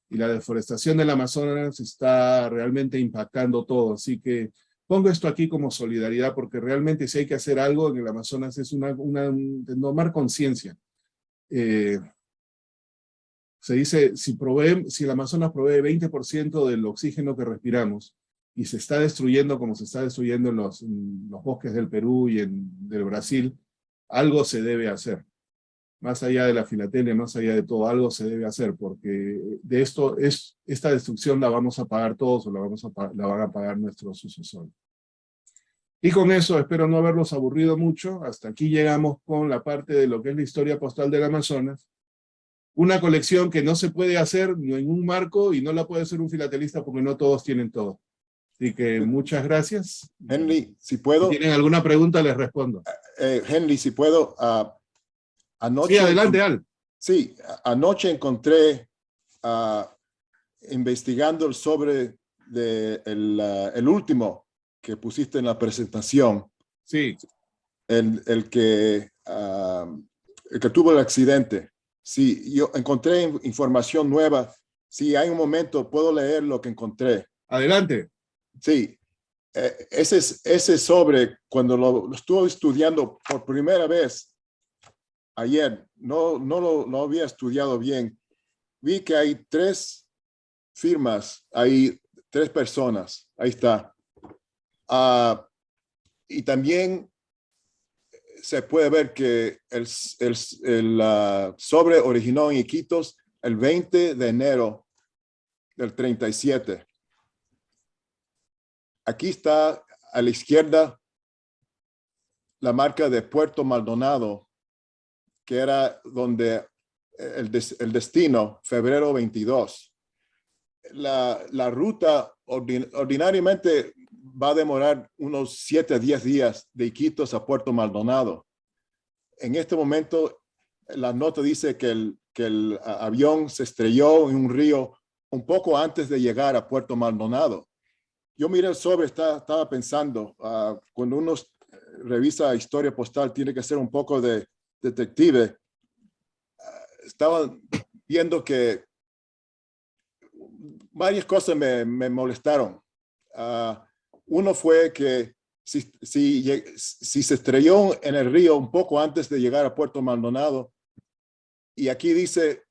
Y la deforestación del Amazonas está realmente impactando todo. Así que pongo esto aquí como solidaridad, porque realmente si hay que hacer algo en el Amazonas es tomar conciencia. Se dice, si el Amazonas provee 20% del oxígeno que respiramos, y se está destruyendo como se está destruyendo en los bosques del Perú y del Brasil, algo se debe hacer. Más allá de la filatelia, más allá de todo, algo se debe hacer, porque de esta destrucción la vamos a pagar todos, o la van a pagar nuestros sucesores. Y con eso espero no haberlos aburrido mucho. Hasta aquí llegamos con la parte de lo que es la historia postal del Amazonas. Una colección que no se puede hacer ni en un marco, y no la puede hacer un filatelista porque no todos tienen todo. Así que muchas gracias. Henry, si puedo. Si tienen alguna pregunta, les respondo. Henry, si puedo. Anoche, sí, adelante, Al. Sí, anoche encontré, investigando el sobre el último que pusiste en la presentación. Sí. El que tuvo el accidente. Sí, yo encontré información nueva. Sí, hay un momento, puedo leer lo que encontré. Adelante. Sí, ese sobre, cuando lo estuve estudiando por primera vez ayer, no lo había estudiado bien. Vi que hay 3 firmas ahí 3 personas. Ahí está. Y también se puede ver que el sobre originó en Iquitos el 20 de enero del 37. Aquí está a la izquierda la marca de Puerto Maldonado, que era donde el destino, febrero 22. La ruta ordinariamente va a demorar unos 7 a 10 días de Iquitos a Puerto Maldonado. En este momento, la nota dice que el avión se estrelló en un río un poco antes de llegar a Puerto Maldonado. Yo miré el sobre, estaba pensando, cuando uno revisa historia postal, tiene que ser un poco de detective. Estaba viendo que varias cosas me molestaron. Uno fue que si se estrelló en el río un poco antes de llegar a Puerto Maldonado, y aquí dice,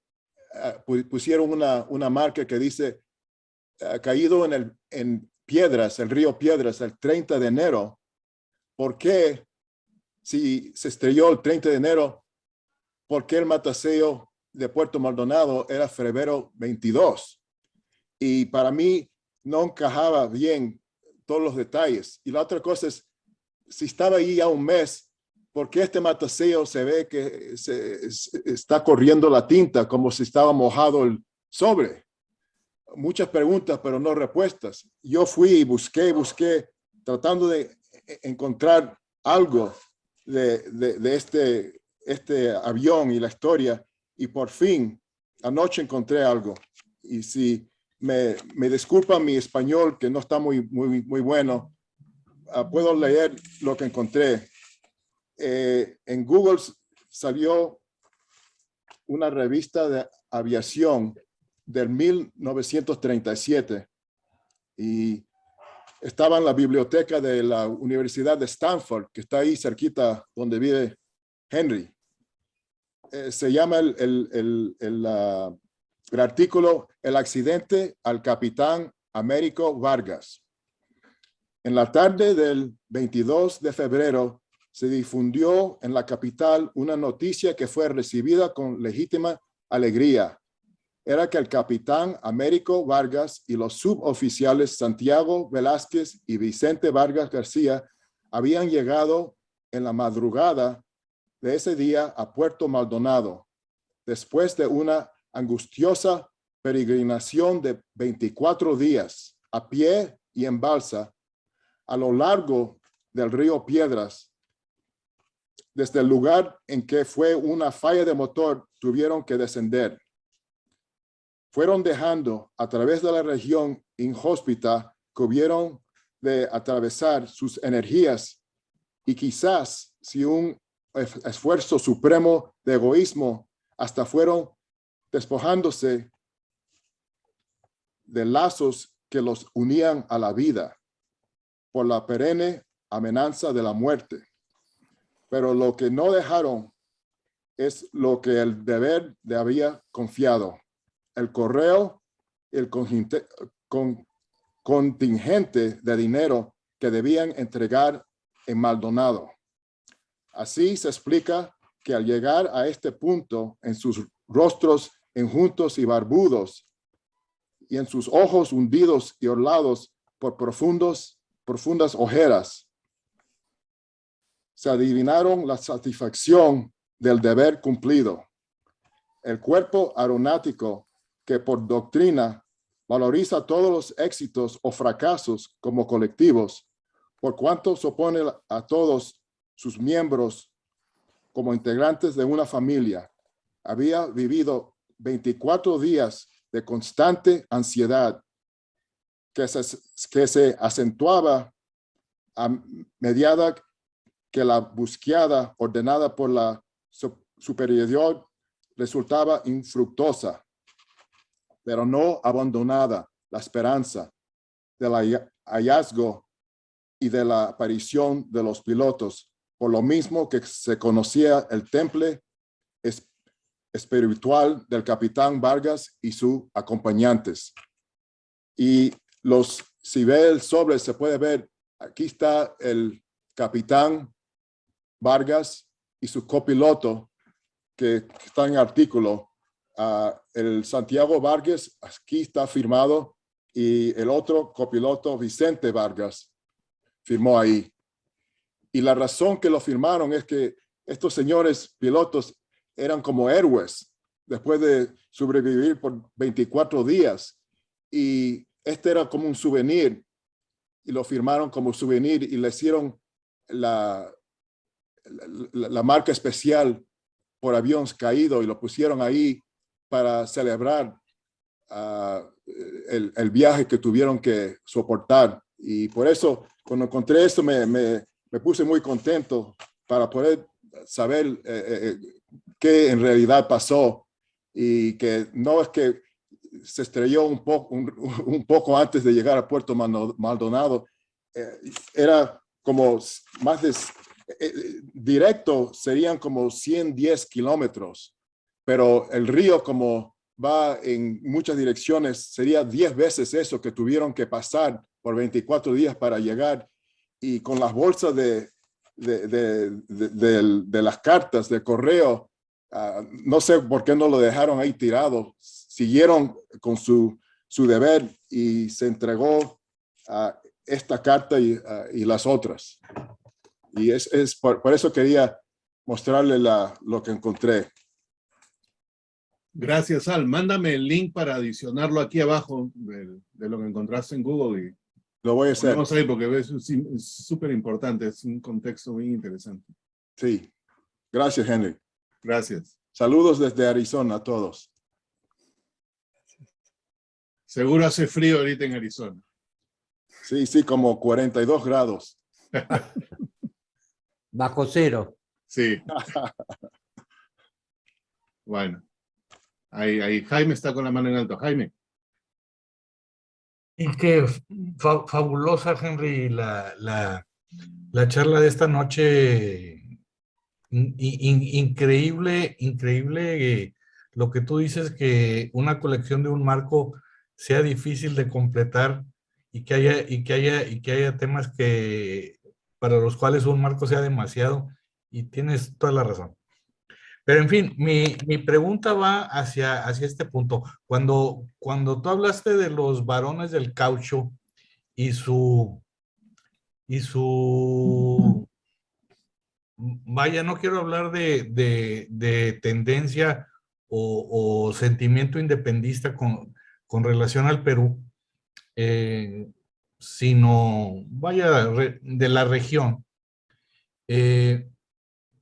pusieron una marca que dice, caído en Piedras, el río Piedras, el 30 de enero, ¿por qué si se estrelló el 30 de enero, por qué el mataceo de Puerto Maldonado era febrero 22? Y para mí no encajaba bien todos los detalles. Y la otra cosa es, si estaba ahí ya un mes, ¿por qué este mataceo se ve que está corriendo la tinta como si estaba mojado el sobre? Muchas preguntas, pero no respuestas. Yo fui y busqué, tratando de encontrar algo de este avión y la historia, y por fin anoche encontré algo. Y si me disculpa mi español, que no está muy bueno, puedo leer lo que encontré. En Google salió una revista de aviación del 1937 y estaba en la biblioteca de la Universidad de Stanford, que está ahí cerquita donde vive Henry. Se llama el artículo "El accidente al capitán Américo Vargas". En la tarde del 22 de febrero se difundió en la capital una noticia que fue recibida con legítima alegría. Era que el capitán Américo Vargas y los suboficiales Santiago Velázquez y Vicente Vargas García habían llegado en la madrugada de ese día a Puerto Maldonado, después de una angustiosa peregrinación de 24 días a pie y en balsa a lo largo del río Piedras. Desde el lugar en que fue una falla de motor, tuvieron que descender. Fueron dejando a través de la región inhóspita que hubieron de atravesar sus energías y quizás si un esfuerzo supremo de egoísmo, hasta fueron despojándose de lazos que los unían a la vida por la perenne amenaza de la muerte. Pero lo que no dejaron es lo que el deber le había confiado: el correo, el contingente de dinero que debían entregar en Maldonado. Así se explica que al llegar a este punto, en sus rostros enjutos y barbudos, y en sus ojos hundidos y orlados por profundas ojeras, se adivinaron la satisfacción del deber cumplido. El cuerpo aeronáutico, que por doctrina valoriza todos los éxitos o fracasos como colectivos, por cuanto supone a todos sus miembros como integrantes de una familia, había vivido 24 días de constante ansiedad que se acentuaba a medida que la búsqueda ordenada por la superior resultaba infructuosa, pero no abandonada la esperanza del hallazgo y de la aparición de los pilotos, por lo mismo que se conocía el temple espiritual del capitán Vargas y sus acompañantes. Y Si ve el sobre, se puede ver, aquí está el capitán Vargas y su copiloto, que está en el artículo. El Santiago Vargas, aquí está firmado, y el otro copiloto, Vicente Vargas, firmó ahí. Y la razón que lo firmaron es que estos señores pilotos eran como héroes después de sobrevivir por 24 días. Y este era como un souvenir, y lo firmaron como souvenir y le hicieron la marca especial por aviones caídos y lo pusieron ahí para celebrar el viaje que tuvieron que soportar. Y por eso, cuando encontré esto, me puse muy contento para poder saber qué en realidad pasó, y que no es que se estrelló un poco antes de llegar a Puerto Maldonado. Era como más de directo, serían como 110 kilómetros, pero el río, como va en muchas direcciones, sería 10 veces eso que tuvieron que pasar por 24 días para llegar. Y con las bolsas de las cartas de correo, no sé por qué no lo dejaron ahí tirado. Siguieron con su deber y se entregó esta carta y las otras. Y es por eso quería mostrarle lo que encontré. Gracias, Al. Mándame el link para adicionarlo aquí abajo de lo que encontraste en Google y Lo voy a hacer. vamos ahí porque es súper importante, es un contexto muy interesante. Sí. Gracias, Henry. Gracias. Saludos desde Arizona a todos. Seguro hace frío ahorita en Arizona. Sí, como 42 grados. Bajo cero. Sí. Bueno. Ahí Jaime está con la mano en alto. Jaime. Es que fabulosa, Henry, la charla de esta noche. Increíble, increíble lo que tú dices, que una colección de un marco sea difícil de completar y que haya temas para los cuales un marco sea demasiado, y tienes toda la razón. Pero en fin, mi pregunta va hacia este punto. Cuando tú hablaste de los varones del caucho y su vaya, no quiero hablar de tendencia o sentimiento independentista con relación al Perú, sino, vaya, de la región.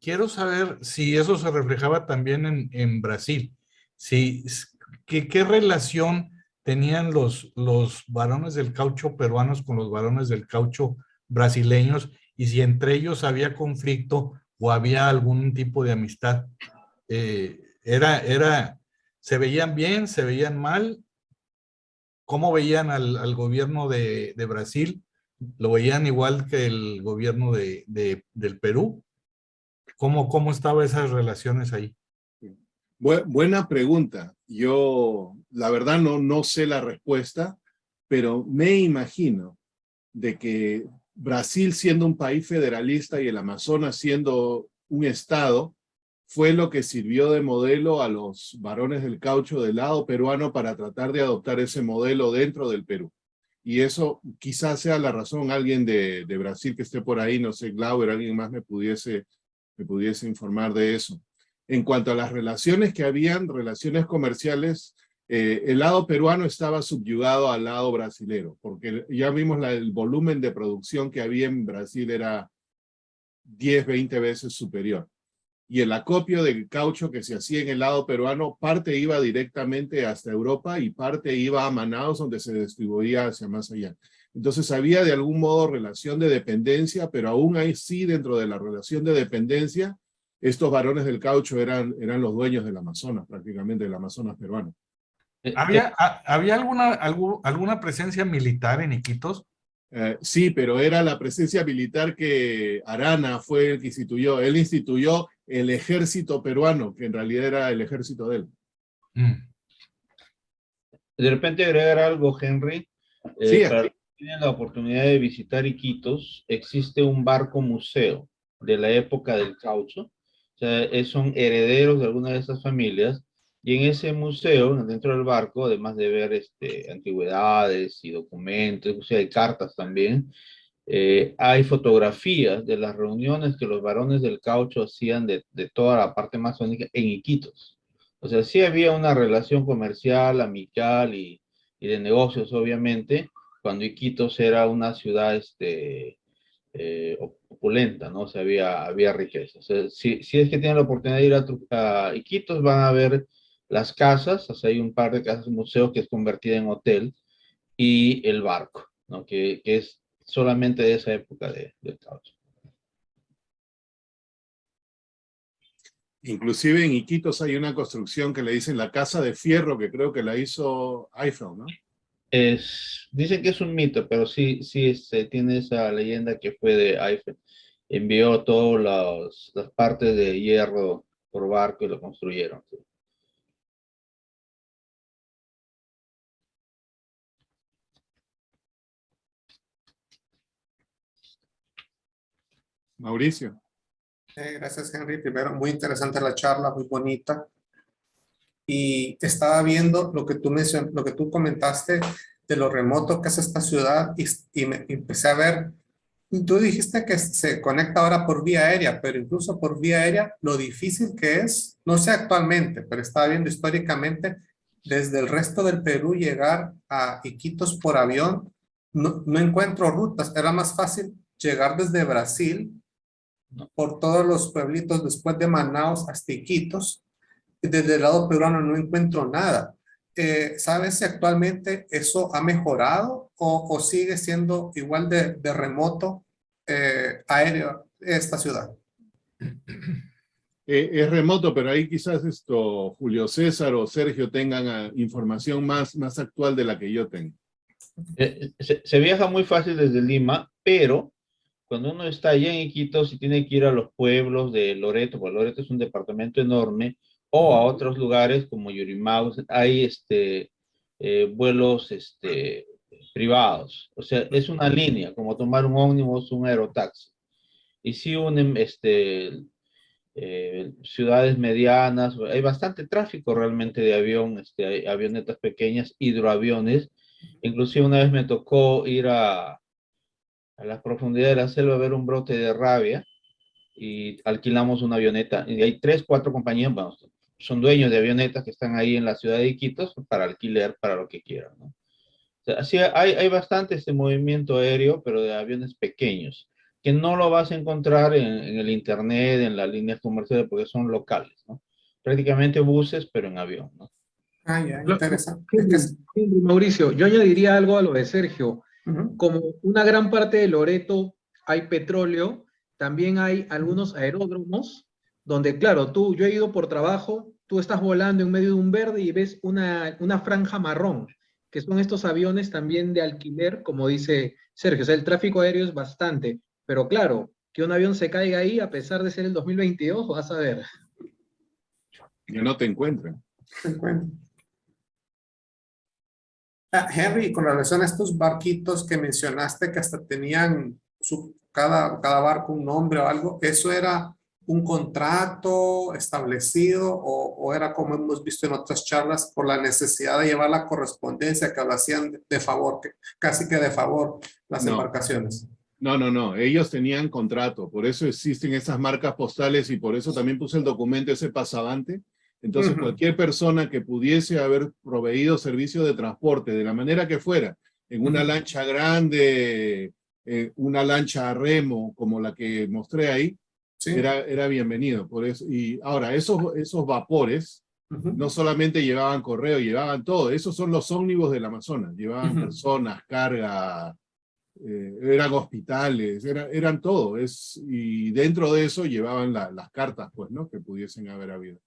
Quiero saber si eso se reflejaba también en Brasil. ¿Qué relación tenían los varones del caucho peruanos con los varones del caucho brasileños, y si entre ellos había conflicto o había algún tipo de amistad? ¿Se veían bien, se veían mal? ¿Cómo veían al gobierno de Brasil? ¿Lo veían igual que el gobierno del Perú? ¿Cómo estaban esas relaciones ahí? Buena pregunta. Yo, la verdad, no sé la respuesta, pero me imagino de que Brasil, siendo un país federalista y el Amazonas siendo un estado, fue lo que sirvió de modelo a los varones del caucho del lado peruano para tratar de adoptar ese modelo dentro del Perú. Y eso quizás sea la razón. Alguien de Brasil que esté por ahí, no sé, Glauber, alguien más me pudiese informar de eso. En cuanto a las relaciones que habían, relaciones comerciales, el lado peruano estaba subyugado al lado brasilero, porque ya vimos el volumen de producción que había en Brasil era 10, 20 veces superior. Y el acopio del caucho que se hacía en el lado peruano, parte iba directamente hasta Europa y parte iba a Manaus, donde se distribuía hacia más allá. Entonces había de algún modo relación de dependencia, pero aún así dentro de la relación de dependencia, estos varones del caucho eran los dueños del Amazonas, prácticamente del Amazonas peruano. ¿Había alguna presencia militar en Iquitos? Sí, pero era la presencia militar que Arana fue el que instituyó. Él instituyó el ejército peruano, que en realidad era el ejército de él. De repente agregar algo, Henry. Sí, Para los que tienen la oportunidad de visitar Iquitos, existe un barco museo de la época del caucho. O sea, son herederos de alguna de esas familias. Y en ese museo, dentro del barco, además de ver antigüedades y documentos, o sea, hay cartas también, hay fotografías de las reuniones que los varones del caucho hacían de toda la parte masónica en Iquitos. O sea, sí había una relación comercial, amical y de negocios, obviamente, cuando Iquitos era una ciudad opulenta, ¿no? O sea, había riqueza. O sea, si es que tienen la oportunidad de ir a Iquitos, van a ver las casas, o sea, hay un par de casas museos que es convertida en hotel, y el barco, ¿no? Que es solamente de esa época del caucho. inclusive en Iquitos hay una construcción que le dicen la Casa de Fierro, que creo que la hizo Eiffel, ¿no? Dicen que es un mito, pero sí, sí tiene esa leyenda que fue de Eiffel. Envió todas las partes de hierro por barco y lo construyeron. ¿Sí? Mauricio. Gracias, Henry. Primero, muy interesante la charla, muy bonita. Y estaba viendo lo que lo que tú comentaste de lo remoto que es esta ciudad y empecé a ver. Tú dijiste que se conecta ahora por vía aérea, pero incluso por vía aérea, lo difícil que es, no sé actualmente, pero estaba viendo históricamente, desde el resto del Perú llegar a Iquitos por avión, no encuentro rutas. Era más fácil llegar desde Brasil por todos los pueblitos después de Manaus hasta Iquitos. Desde el lado peruano no encuentro nada. ¿Sabes si actualmente eso ha mejorado o sigue siendo igual de remoto aéreo esta ciudad? Es remoto, pero ahí quizás Julio César o Sergio tengan información más actual de la que yo tengo. Se viaja muy fácil desde Lima, pero cuando uno está allá en Iquitos y tiene que ir a los pueblos de Loreto, porque Loreto es un departamento enorme, o a otros lugares como Yurimau, hay vuelos privados. O sea, es una línea, como tomar un ómnibus, un aerotaxi. Y sí unen ciudades medianas, hay bastante tráfico realmente de avión, hay avionetas pequeñas, hidroaviones. Inclusive una vez me tocó ir a las profundidades de la selva a ver un brote de rabia y alquilamos una avioneta. Y hay 3, 4 compañías, bueno, son dueños de avionetas que están ahí en la ciudad de Iquitos para alquiler, para lo que quieran, ¿no? O sea, así hay bastante este movimiento aéreo, pero de aviones pequeños, que no lo vas a encontrar en el internet, en las líneas comerciales, porque son locales, ¿no? Prácticamente buses, pero en avión, ¿no? Ah, ya, Lo- interesante. Mauricio, yo añadiría algo a lo de Sergio. Ujú. Como una gran parte de Loreto hay petróleo, también hay algunos aeródromos donde, claro, yo he ido por trabajo, tú estás volando en medio de un verde y ves una franja marrón, que son estos aviones también de alquiler, como dice Sergio. O sea, el tráfico aéreo es bastante, pero claro, que un avión se caiga ahí a pesar de ser el 2022, vas a ver. Que no te encuentren. Te cuento. Henry, con relación a estos barquitos que mencionaste que hasta tenían cada barco un nombre o algo, ¿eso era un contrato establecido o era como hemos visto en otras charlas por la necesidad de llevar la correspondencia que lo hacían de favor, casi que de favor las No. embarcaciones? No. Ellos tenían contrato. Por eso existen esas marcas postales y por eso también puse el documento ese pasabante. Entonces, cualquier persona que pudiese haber proveído servicio de transporte de la manera que fuera, en una lancha grande, una lancha a remo como la que mostré ahí, Sí. era bienvenido. Por eso, y ahora, esos vapores no solamente llevaban correo, llevaban todo. Esos son los ómnibus del Amazonas. Llevaban personas, carga, eran hospitales, eran todo. Y dentro de eso llevaban las cartas, pues, ¿no? Que pudiesen haber habido.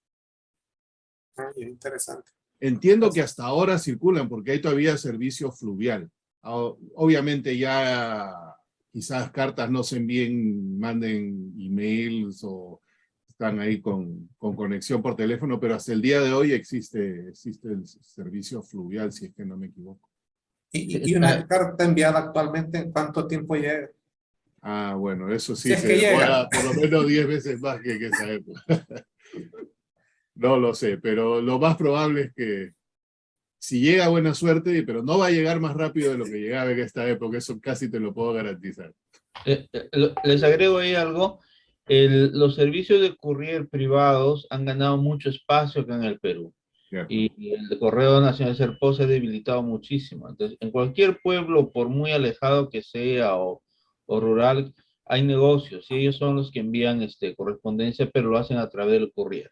Interesante. Entiendo que hasta ahora circulan porque hay todavía servicio fluvial. Obviamente ya quizás cartas no se envíen, manden emails o están ahí con conexión por teléfono, pero hasta el día de hoy existe el servicio fluvial, si es que no me equivoco. Y una carta enviada actualmente, ¿en cuánto tiempo llega? Ah, bueno, eso sí Si es se que llega. demora por lo menos 10 veces más que esa época. No lo sé, pero lo más probable es que si llega, buena suerte, pero no va a llegar más rápido de lo que llegaba en esta época, eso casi te lo puedo garantizar. Les agrego ahí algo. Los servicios de courier privados han ganado mucho espacio acá en el Perú. Cierto. Y el Correo Nacional Serpó se ha debilitado muchísimo. Entonces, en cualquier pueblo, por muy alejado que sea o rural, hay negocios y ellos son los que envían correspondencia, pero lo hacen a través del courier,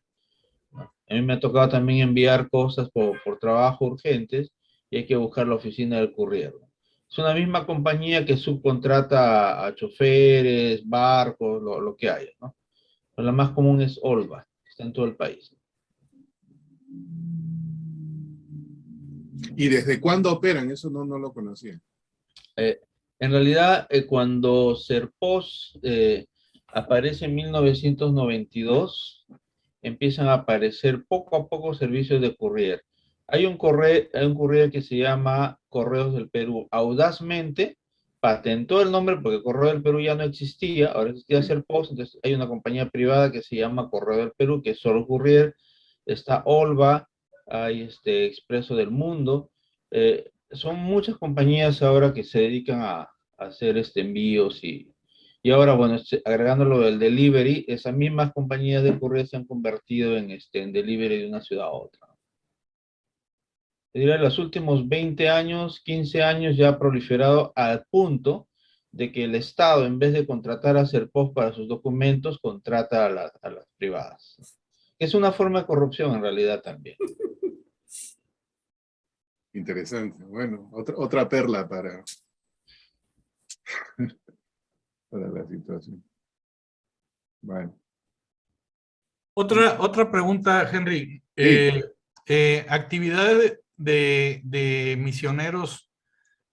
¿no? A mí me ha tocado también enviar cosas por trabajo urgentes y hay que buscar la oficina del courier, ¿no? Es una misma compañía que subcontrata a choferes, barcos, lo que haya, ¿no? Pero la más común es Olva, que está en todo el país. ¿Y desde cuándo operan? Eso no lo conocía. En realidad, cuando Serpos aparece en 1992, empiezan a aparecer poco a poco servicios de courier. Hay un courier que se llama Correos del Perú. Audazmente patentó el nombre porque Correo del Perú ya no existía, ahora existía Serpos, entonces hay una compañía privada que se llama Correo del Perú, que es solo courier. Está Olva, hay Expreso del Mundo. Son muchas compañías ahora que se dedican a hacer envíos y ahora, bueno, agregándolo del delivery, esas mismas compañías de courier se han convertido en delivery de una ciudad a otra. Te diré, en los últimos 20 años, 15 años ya ha proliferado al punto de que el Estado, en vez de contratar a Serpos para sus documentos, contrata a las privadas. Es una forma de corrupción en realidad también. Interesante. Bueno, otra perla para la situación. Bueno. Otra pregunta, Henry. Actividades de misioneros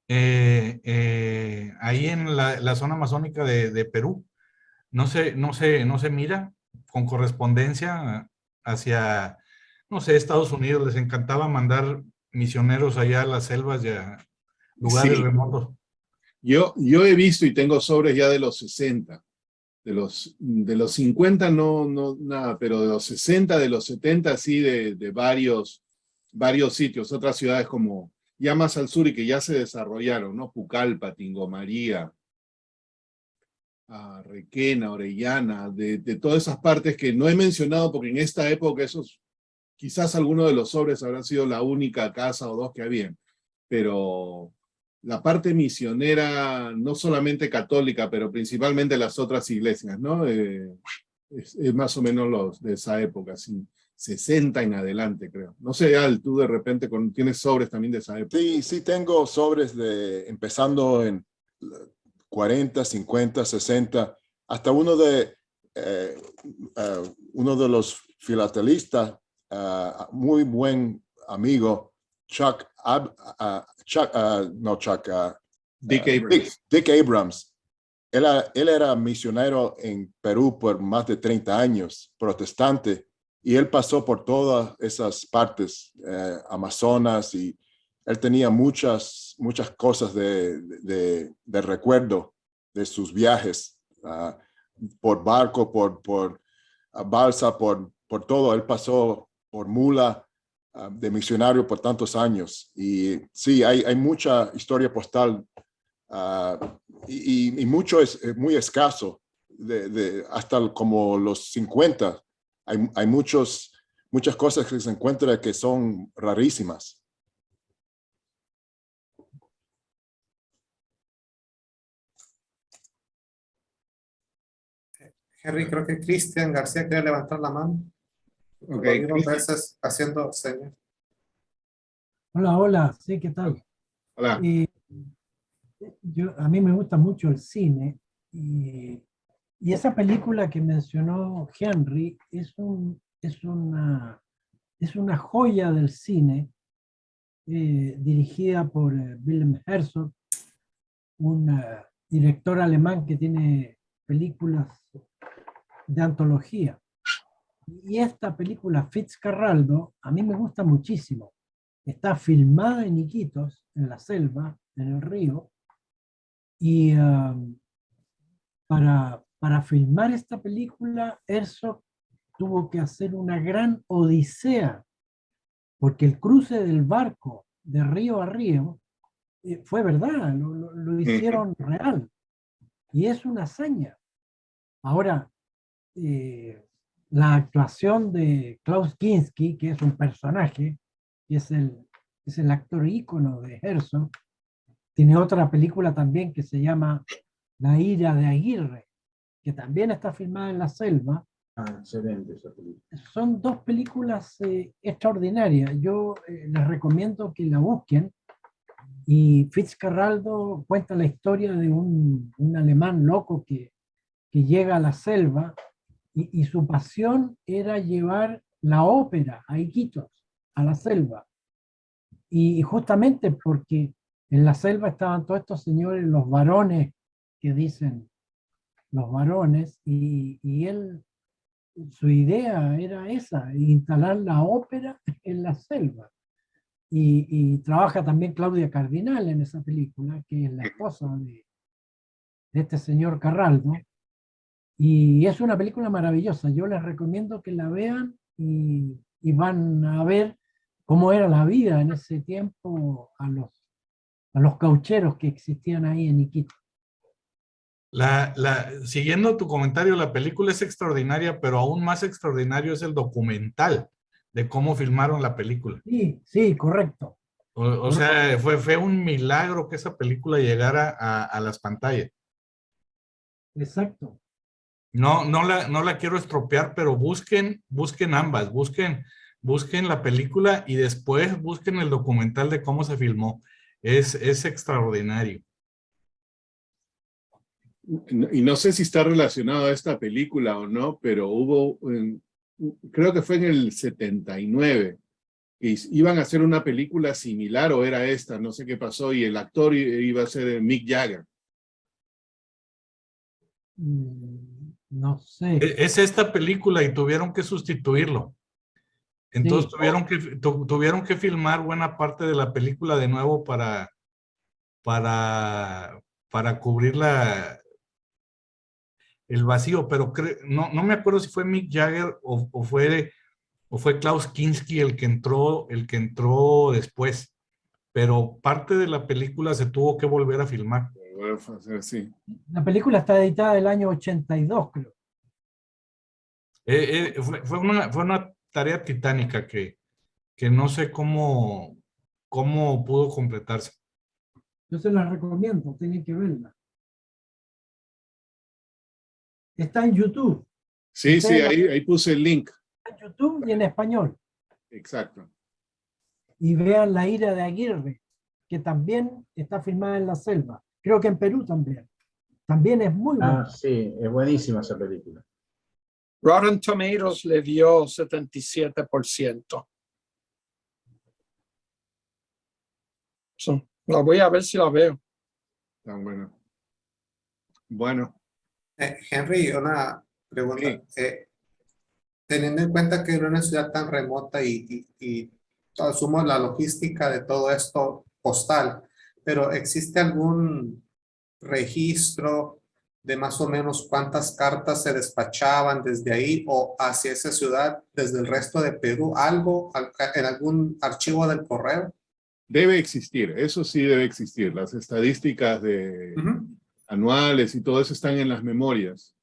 ahí en la zona amazónica de Perú. No se mira con correspondencia hacia, no sé, Estados Unidos. Les encantaba mandar misioneros allá a las selvas y a lugares Sí, remotos. yo he visto y tengo sobres ya de los 60. De los 50 no nada, pero de los 60, de los 70 sí, de varios sitios, otras ciudades como ya más al sur y que ya se desarrollaron, ¿no? Pucallpa, Tingo María, Requena, Orellana, de todas esas partes que no he mencionado porque en esta época quizás algunos de los sobres habrán sido la única casa o dos que habían, pero la parte misionera, no solamente católica, pero principalmente las otras iglesias, ¿no? Es más o menos los de esa época, así, 60 en adelante, creo. No sé, Al, tú de repente tienes sobres también de esa época. Sí, tengo sobres empezando en 40, 50, 60, hasta uno de los filatelistas, muy buen amigo, Dick Abrams. Dick Abrams. Él era misionero en Perú por más de 30 años, protestante, y él pasó por todas esas partes, Amazonas, y él tenía muchas cosas de recuerdo de sus viajes, por barco, por balsa, por todo. Él pasó por mula de misionario por tantos años. Y sí, hay mucha historia postal y mucho es muy escaso, hasta como los 50. Hay muchas cosas que se encuentran que son rarísimas. Henry, creo que Cristian García quiere levantar la mano. Ok, Lo vi dos Cristian. veces haciendo señas. Hola, sí, ¿qué tal? Hola. A mí me gusta mucho el cine y esa película que mencionó Henry es una joya del cine, dirigida por Wilhelm Herzog, un director alemán que tiene películas de antología. Y esta película, Fitzcarraldo, a mí me gusta muchísimo. Está filmada en Iquitos, en la selva, en el río, y para filmar esta película, Herzog tuvo que hacer una gran odisea, porque el cruce del barco de río a río fue verdad, lo hicieron real, y es una hazaña. Ahora, la actuación de Klaus Kinski, que es un personaje, que es el actor ícono de Herzog, tiene otra película también que se llama La ira de Aguirre, que también está filmada en la selva. Excelente esa película. Son dos películas extraordinarias. Yo les recomiendo que la busquen. Y Fitzcarraldo cuenta la historia de un alemán loco que llega a la selva y su pasión era llevar la ópera a Iquitos, a la selva. Y justamente porque en la selva estaban todos estos señores, los varones, que dicen los varones, y él, su idea era esa, instalar la ópera en la selva. Y trabaja también Claudia Cardinal en esa película, que es la esposa de este señor Carraldo. Y es una película maravillosa. Yo les recomiendo que la vean y van a ver cómo era la vida en ese tiempo a los caucheros que existían ahí en Iquitos. Siguiendo tu comentario, la película es extraordinaria, pero aún más extraordinario es el documental de cómo filmaron la película. Sí, sí, correcto. O sea, fue un milagro que esa película llegara a las pantallas. Exacto. No la quiero estropear, pero busquen ambas, busquen la película y después busquen el documental de cómo se filmó. Es extraordinario. Y no sé si está relacionado a esta película o no, pero creo que fue en el 79, que iban a hacer una película similar o era esta, no sé qué pasó, y el actor iba a ser Mick Jagger. No sé. Es esta película y tuvieron que sustituirlo. Entonces Sí. tuvieron que filmar buena parte de la película de nuevo para cubrir el vacío, pero no me acuerdo si fue Mick Jagger o fue Klaus Kinski el que entró después, pero parte de la película se tuvo que volver a filmar. Sí. La película está editada del año 82, creo. Fue una tarea titánica que no sé cómo pudo completarse. Yo se la recomiendo, tienen que verla. Está en YouTube. Sí, ahí puse el link. En YouTube y en español. Exacto. Y vean La ira de Aguirre, que también está filmada en la selva. Creo que en Perú también. También es muy buena. Sí, es buenísima esa película. Rotten Tomatoes le dio 77%. La voy a ver si la veo. Tan bueno. Bueno. Henry, una pregunta. Sí. Teniendo en cuenta que era una ciudad tan remota y asumo la logística de todo esto postal, pero ¿existe algún registro de más o menos cuántas cartas se despachaban desde ahí o hacia esa ciudad desde el resto de Perú? ¿Algo en algún archivo del correo? Debe existir, eso sí debe existir. Las estadísticas anuales y todo eso están en las memorias.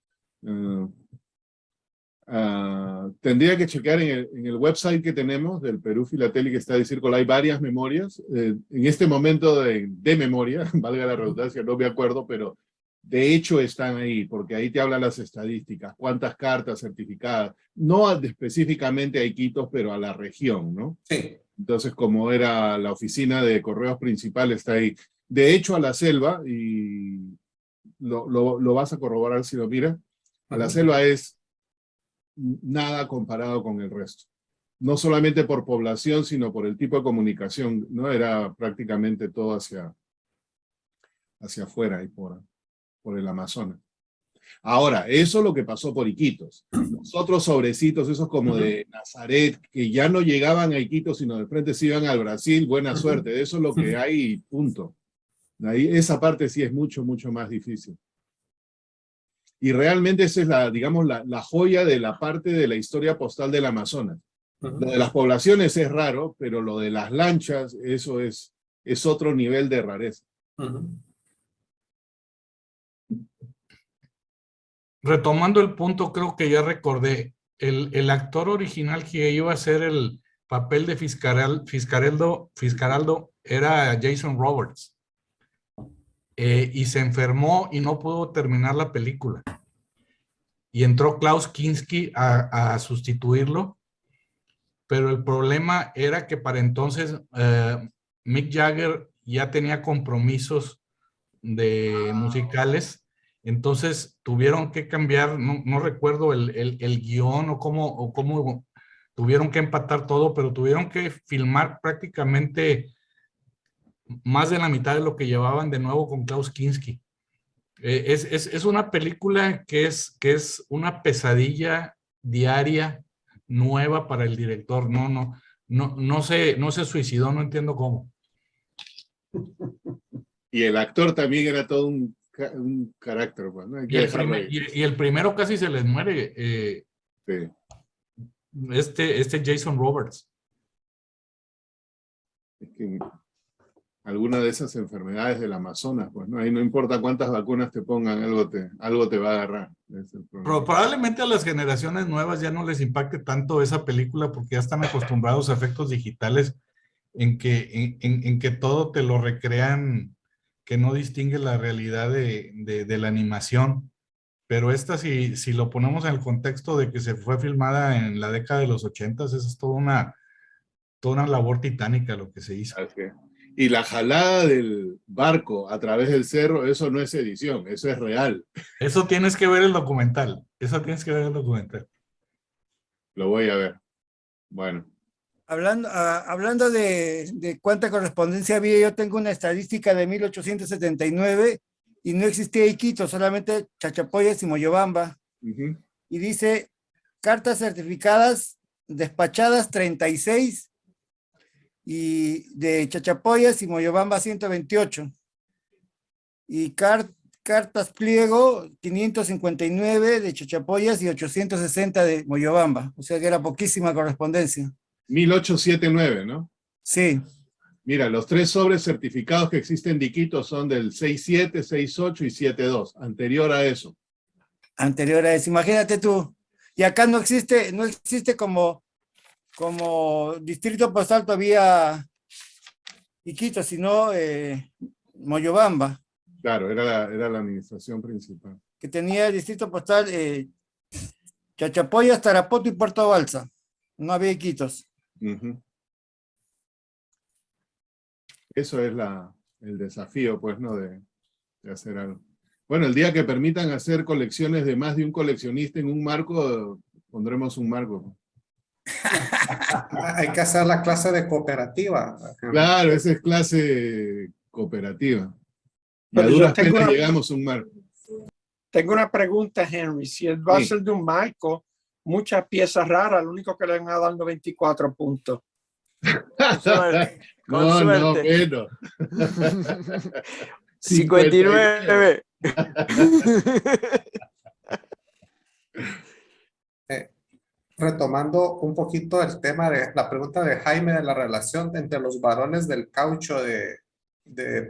Tendría que checar en el website que tenemos del Perú Philatelic Study Circle. Hay varias memorias. En este momento de memoria, valga la redundancia, no me acuerdo, pero de hecho están ahí, porque ahí te hablan las estadísticas, cuántas cartas certificadas, no específicamente a Iquitos, pero a la región, ¿no? Sí. Entonces, como era la oficina de correos principal, está ahí. De hecho, a la selva, y lo vas a corroborar si lo miras, a la selva es nada comparado con el resto. No solamente por población, sino por el tipo de comunicación, ¿no? Era prácticamente todo hacia afuera y por el Amazonas. Ahora, eso es lo que pasó por Iquitos. Los otros sobrecitos, esos como de Nazaret, que ya no llegaban a Iquitos, sino de frente se iban al Brasil, buena suerte. Eso es lo que hay, punto. Ahí, esa parte sí es mucho, mucho más difícil. Y realmente esa es la, digamos, la joya de la parte de la historia postal del Amazonas. Lo de las poblaciones es raro, pero lo de las lanchas, eso es otro nivel de rareza. Retomando el punto, creo que ya recordé, el actor original que iba a hacer el papel de Fiscaraldo era Jason Roberts. Y se enfermó y no pudo terminar la película. Y entró Klaus Kinski a sustituirlo, pero el problema era que para entonces Mick Jagger ya tenía compromisos musicales, entonces tuvieron que cambiar, no recuerdo el guión o cómo tuvieron que empatar todo, pero tuvieron que filmar prácticamente más de la mitad de lo que llevaban de nuevo con Klaus Kinski. Es una película que es una pesadilla diaria nueva para el director. No se suicidó, no entiendo cómo. Y el actor también era todo un carácter, pues, ¿no? Y el primero casi se les muere. Sí. Este Jason Roberts. Es que alguna de esas enfermedades del Amazonas, pues, ¿no? Ahí no importa cuántas vacunas te pongan, algo te va a agarrar. Probablemente a las generaciones nuevas ya no les impacte tanto esa película porque ya están acostumbrados a efectos digitales en que todo te lo recrean, que no distingue la realidad de la animación. Pero esta, si lo ponemos en el contexto de que se fue filmada en la década de los 80, esa es toda una labor titánica lo que se hizo. Y la jalada del barco a través del cerro, eso no es edición, eso es real. Eso tienes que ver el documental. Lo voy a ver. Bueno. Hablando de cuánta correspondencia había, yo tengo una estadística de 1879 y no existía Iquitos, solamente Chachapoyas y Moyobamba. Y dice, cartas certificadas despachadas 36 y de Chachapoyas y Moyobamba 128. Y cartas pliego 559 de Chachapoyas y 860 de Moyobamba. O sea que era poquísima correspondencia. 1879, ¿no? Sí. Mira, los 3 sobres certificados que existen de Iquitos son del 67, 68 y 72, anterior a eso. Anterior a eso, imagínate tú. Y acá no existe como distrito postal todavía Iquitos, sino Moyobamba. Claro, era la administración principal. Que tenía el distrito postal Chachapoyas, Tarapoto y Puerto Balsa. No había Iquitos. Eso es el desafío, pues, ¿no? De hacer algo. Bueno, el día que permitan hacer colecciones de más de un coleccionista en un marco, pondremos un marco. Hay que hacer la clase de cooperativa. Claro, esa es clase cooperativa. Y Pero a yo duras tengo penas una- llegamos a un marco. Tengo una pregunta, Henry. Si él va a Sí. ser de un marco, muchas piezas raras, lo único que le van a dar 94 puntos. Con No, suerte. menos. 59. Retomando un poquito el tema de la pregunta de Jaime de la relación entre los varones del caucho de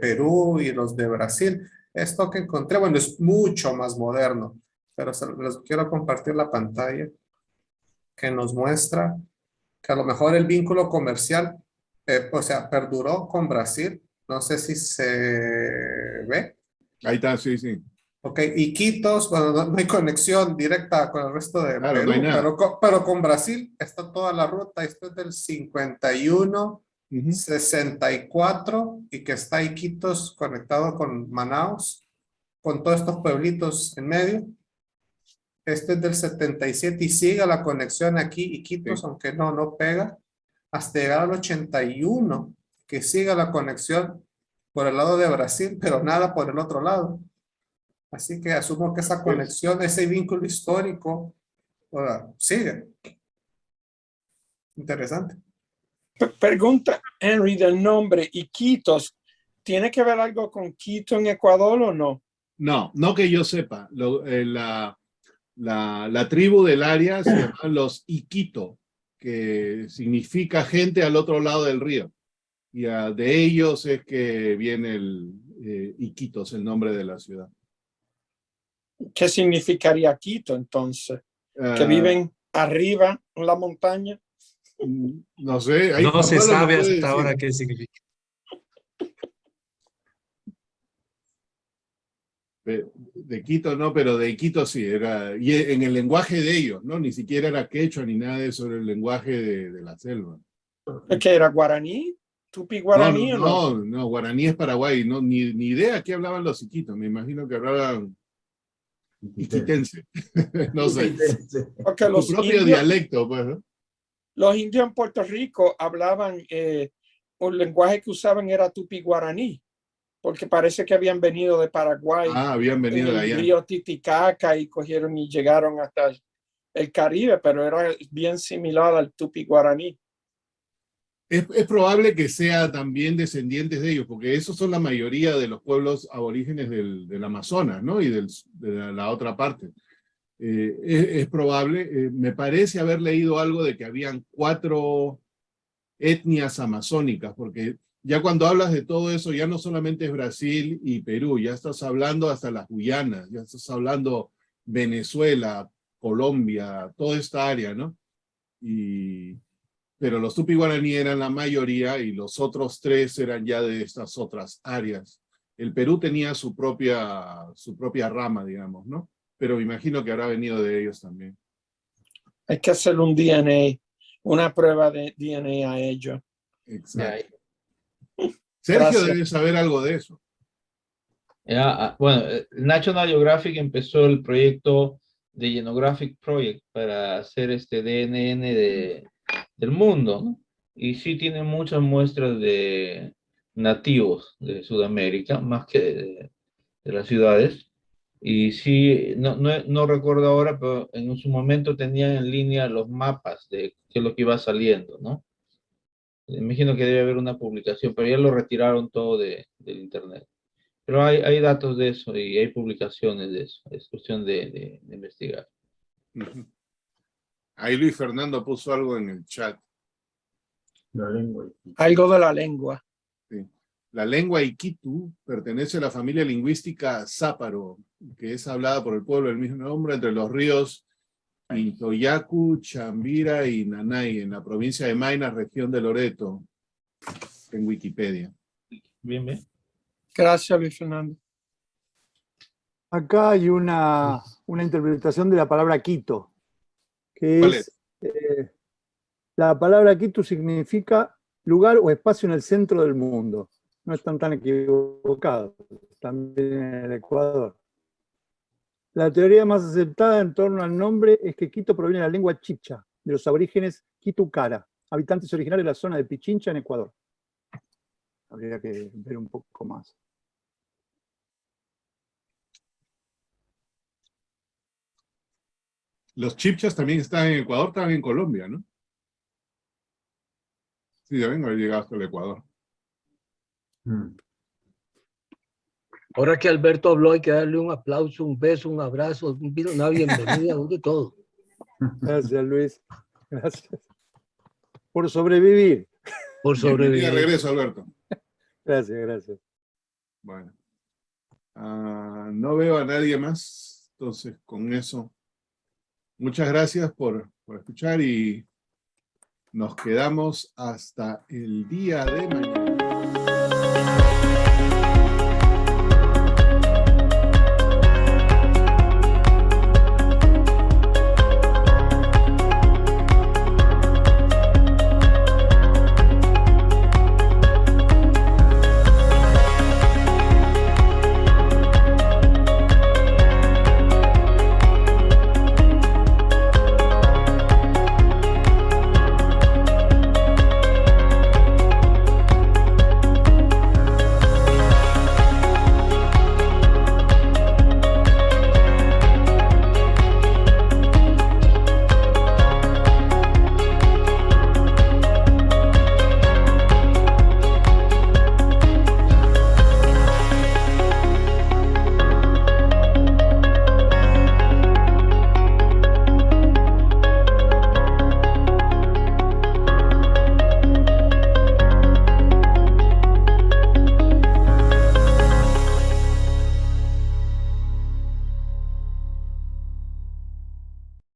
Perú y los de Brasil. Esto que encontré, bueno, es mucho más moderno, pero les quiero compartir la pantalla que nos muestra que a lo mejor el vínculo comercial, o sea, perduró con Brasil. No sé si se ve. Ahí está, sí, sí. Ok, Iquitos, bueno, no hay conexión directa con el resto de Claro, Perú, no hay nada. pero con Brasil está toda la ruta. Esto es del 51, 64, y que está Iquitos conectado con Manaus, con todos estos pueblitos en medio. Este es del 77 y sigue la conexión aquí, Iquitos, Sí. aunque no pega, hasta llegar al 81, que siga la conexión por el lado de Brasil, pero nada por el otro lado. Así que asumo que esa conexión, ese vínculo histórico, sigue. Interesante. Pregunta, Henry, del nombre Iquitos. ¿Tiene que ver algo con Quito en Ecuador o no? No, no que yo sepa. La tribu del área se llama los Iquito, que significa gente al otro lado del río. Y de ellos es que viene el Iquitos, el nombre de la ciudad. ¿Qué significaría Quito entonces? ¿Que viven arriba en la montaña? No sé. No se sabe hasta ahora qué significa. De Quito no, pero de Quito sí, era, y en el lenguaje de ellos, ¿no? Ni siquiera era quechua ni nada de eso, era el lenguaje de la selva. ¿Qué era guaraní? ¿Tupi guaraní o no? No, guaraní es Paraguay, no, ni idea qué hablaban los iquitos, me imagino que hablaban iquitense, no sé, Porque su propio dialecto, pues, ¿no? Los indios en Puerto Rico hablaban, un lenguaje que usaban era tupi guaraní, porque parece que habían venido de Paraguay. Habían venido de allá. El río Titicaca y cogieron y llegaron hasta el Caribe, pero era bien similar al tupi guaraní. Es probable que sea también descendientes de ellos, porque esos son la mayoría de los pueblos aborígenes del Amazonas, ¿no? Y de la otra parte. Es probable, me parece haber leído algo de que habían 4 etnias amazónicas, porque ya cuando hablas de todo eso, ya no solamente es Brasil y Perú, ya estás hablando hasta las Guyanas, ya estás hablando Venezuela, Colombia, toda esta área, ¿no? Pero los tupi guaraní eran la mayoría y los otros 3 eran ya de estas otras áreas. El Perú tenía su propia rama, digamos, ¿no? Pero me imagino que habrá venido de ellos también. Hay que hacer un DNA, una prueba de DNA a ellos. Exacto. Sergio debe saber algo de eso. Bueno, National Geographic empezó el proyecto de Genographic Project para hacer este DNN del mundo, ¿no? Y sí tiene muchas muestras de nativos de Sudamérica, más que de las ciudades. Y sí, no recuerdo ahora, pero en su momento tenían en línea los mapas de qué es lo que iba saliendo, ¿no? Me imagino que debe haber una publicación, pero ya lo retiraron todo del internet. Pero hay datos de eso y hay publicaciones de eso. Es cuestión de investigar. Ahí Luis Fernando puso algo en el chat. La lengua. Algo de la lengua. Sí. La lengua Iquitu pertenece a la familia lingüística Záparo, que es hablada por el pueblo del mismo nombre entre los ríos Intoyacu, Chambira y Nanay, en la provincia de Maynas, región de Loreto, en Wikipedia. Bien. Gracias, Luis Fernando. Acá hay una interpretación de la palabra Quito, que es la palabra Quito significa lugar o espacio en el centro del mundo. No están tan equivocados, también en el Ecuador. La teoría más aceptada en torno al nombre es que Quito proviene de la lengua chicha, de los aborígenes Quitucara, habitantes originarios de la zona de Pichincha, en Ecuador. Habría que ver un poco más. Los chipchas también están en Ecuador, también en Colombia, ¿no? Sí, deben haber llegado hasta el Ecuador. Ahora que Alberto habló, hay que darle un aplauso, un beso, un abrazo, una bienvenida, de todo. Gracias, Luis. Gracias. Por sobrevivir. Por sobrevivir. Bienvenida de regreso, Alberto. Gracias. Bueno. No veo a nadie más, entonces con eso, muchas gracias por escuchar y nos quedamos hasta el día de mañana.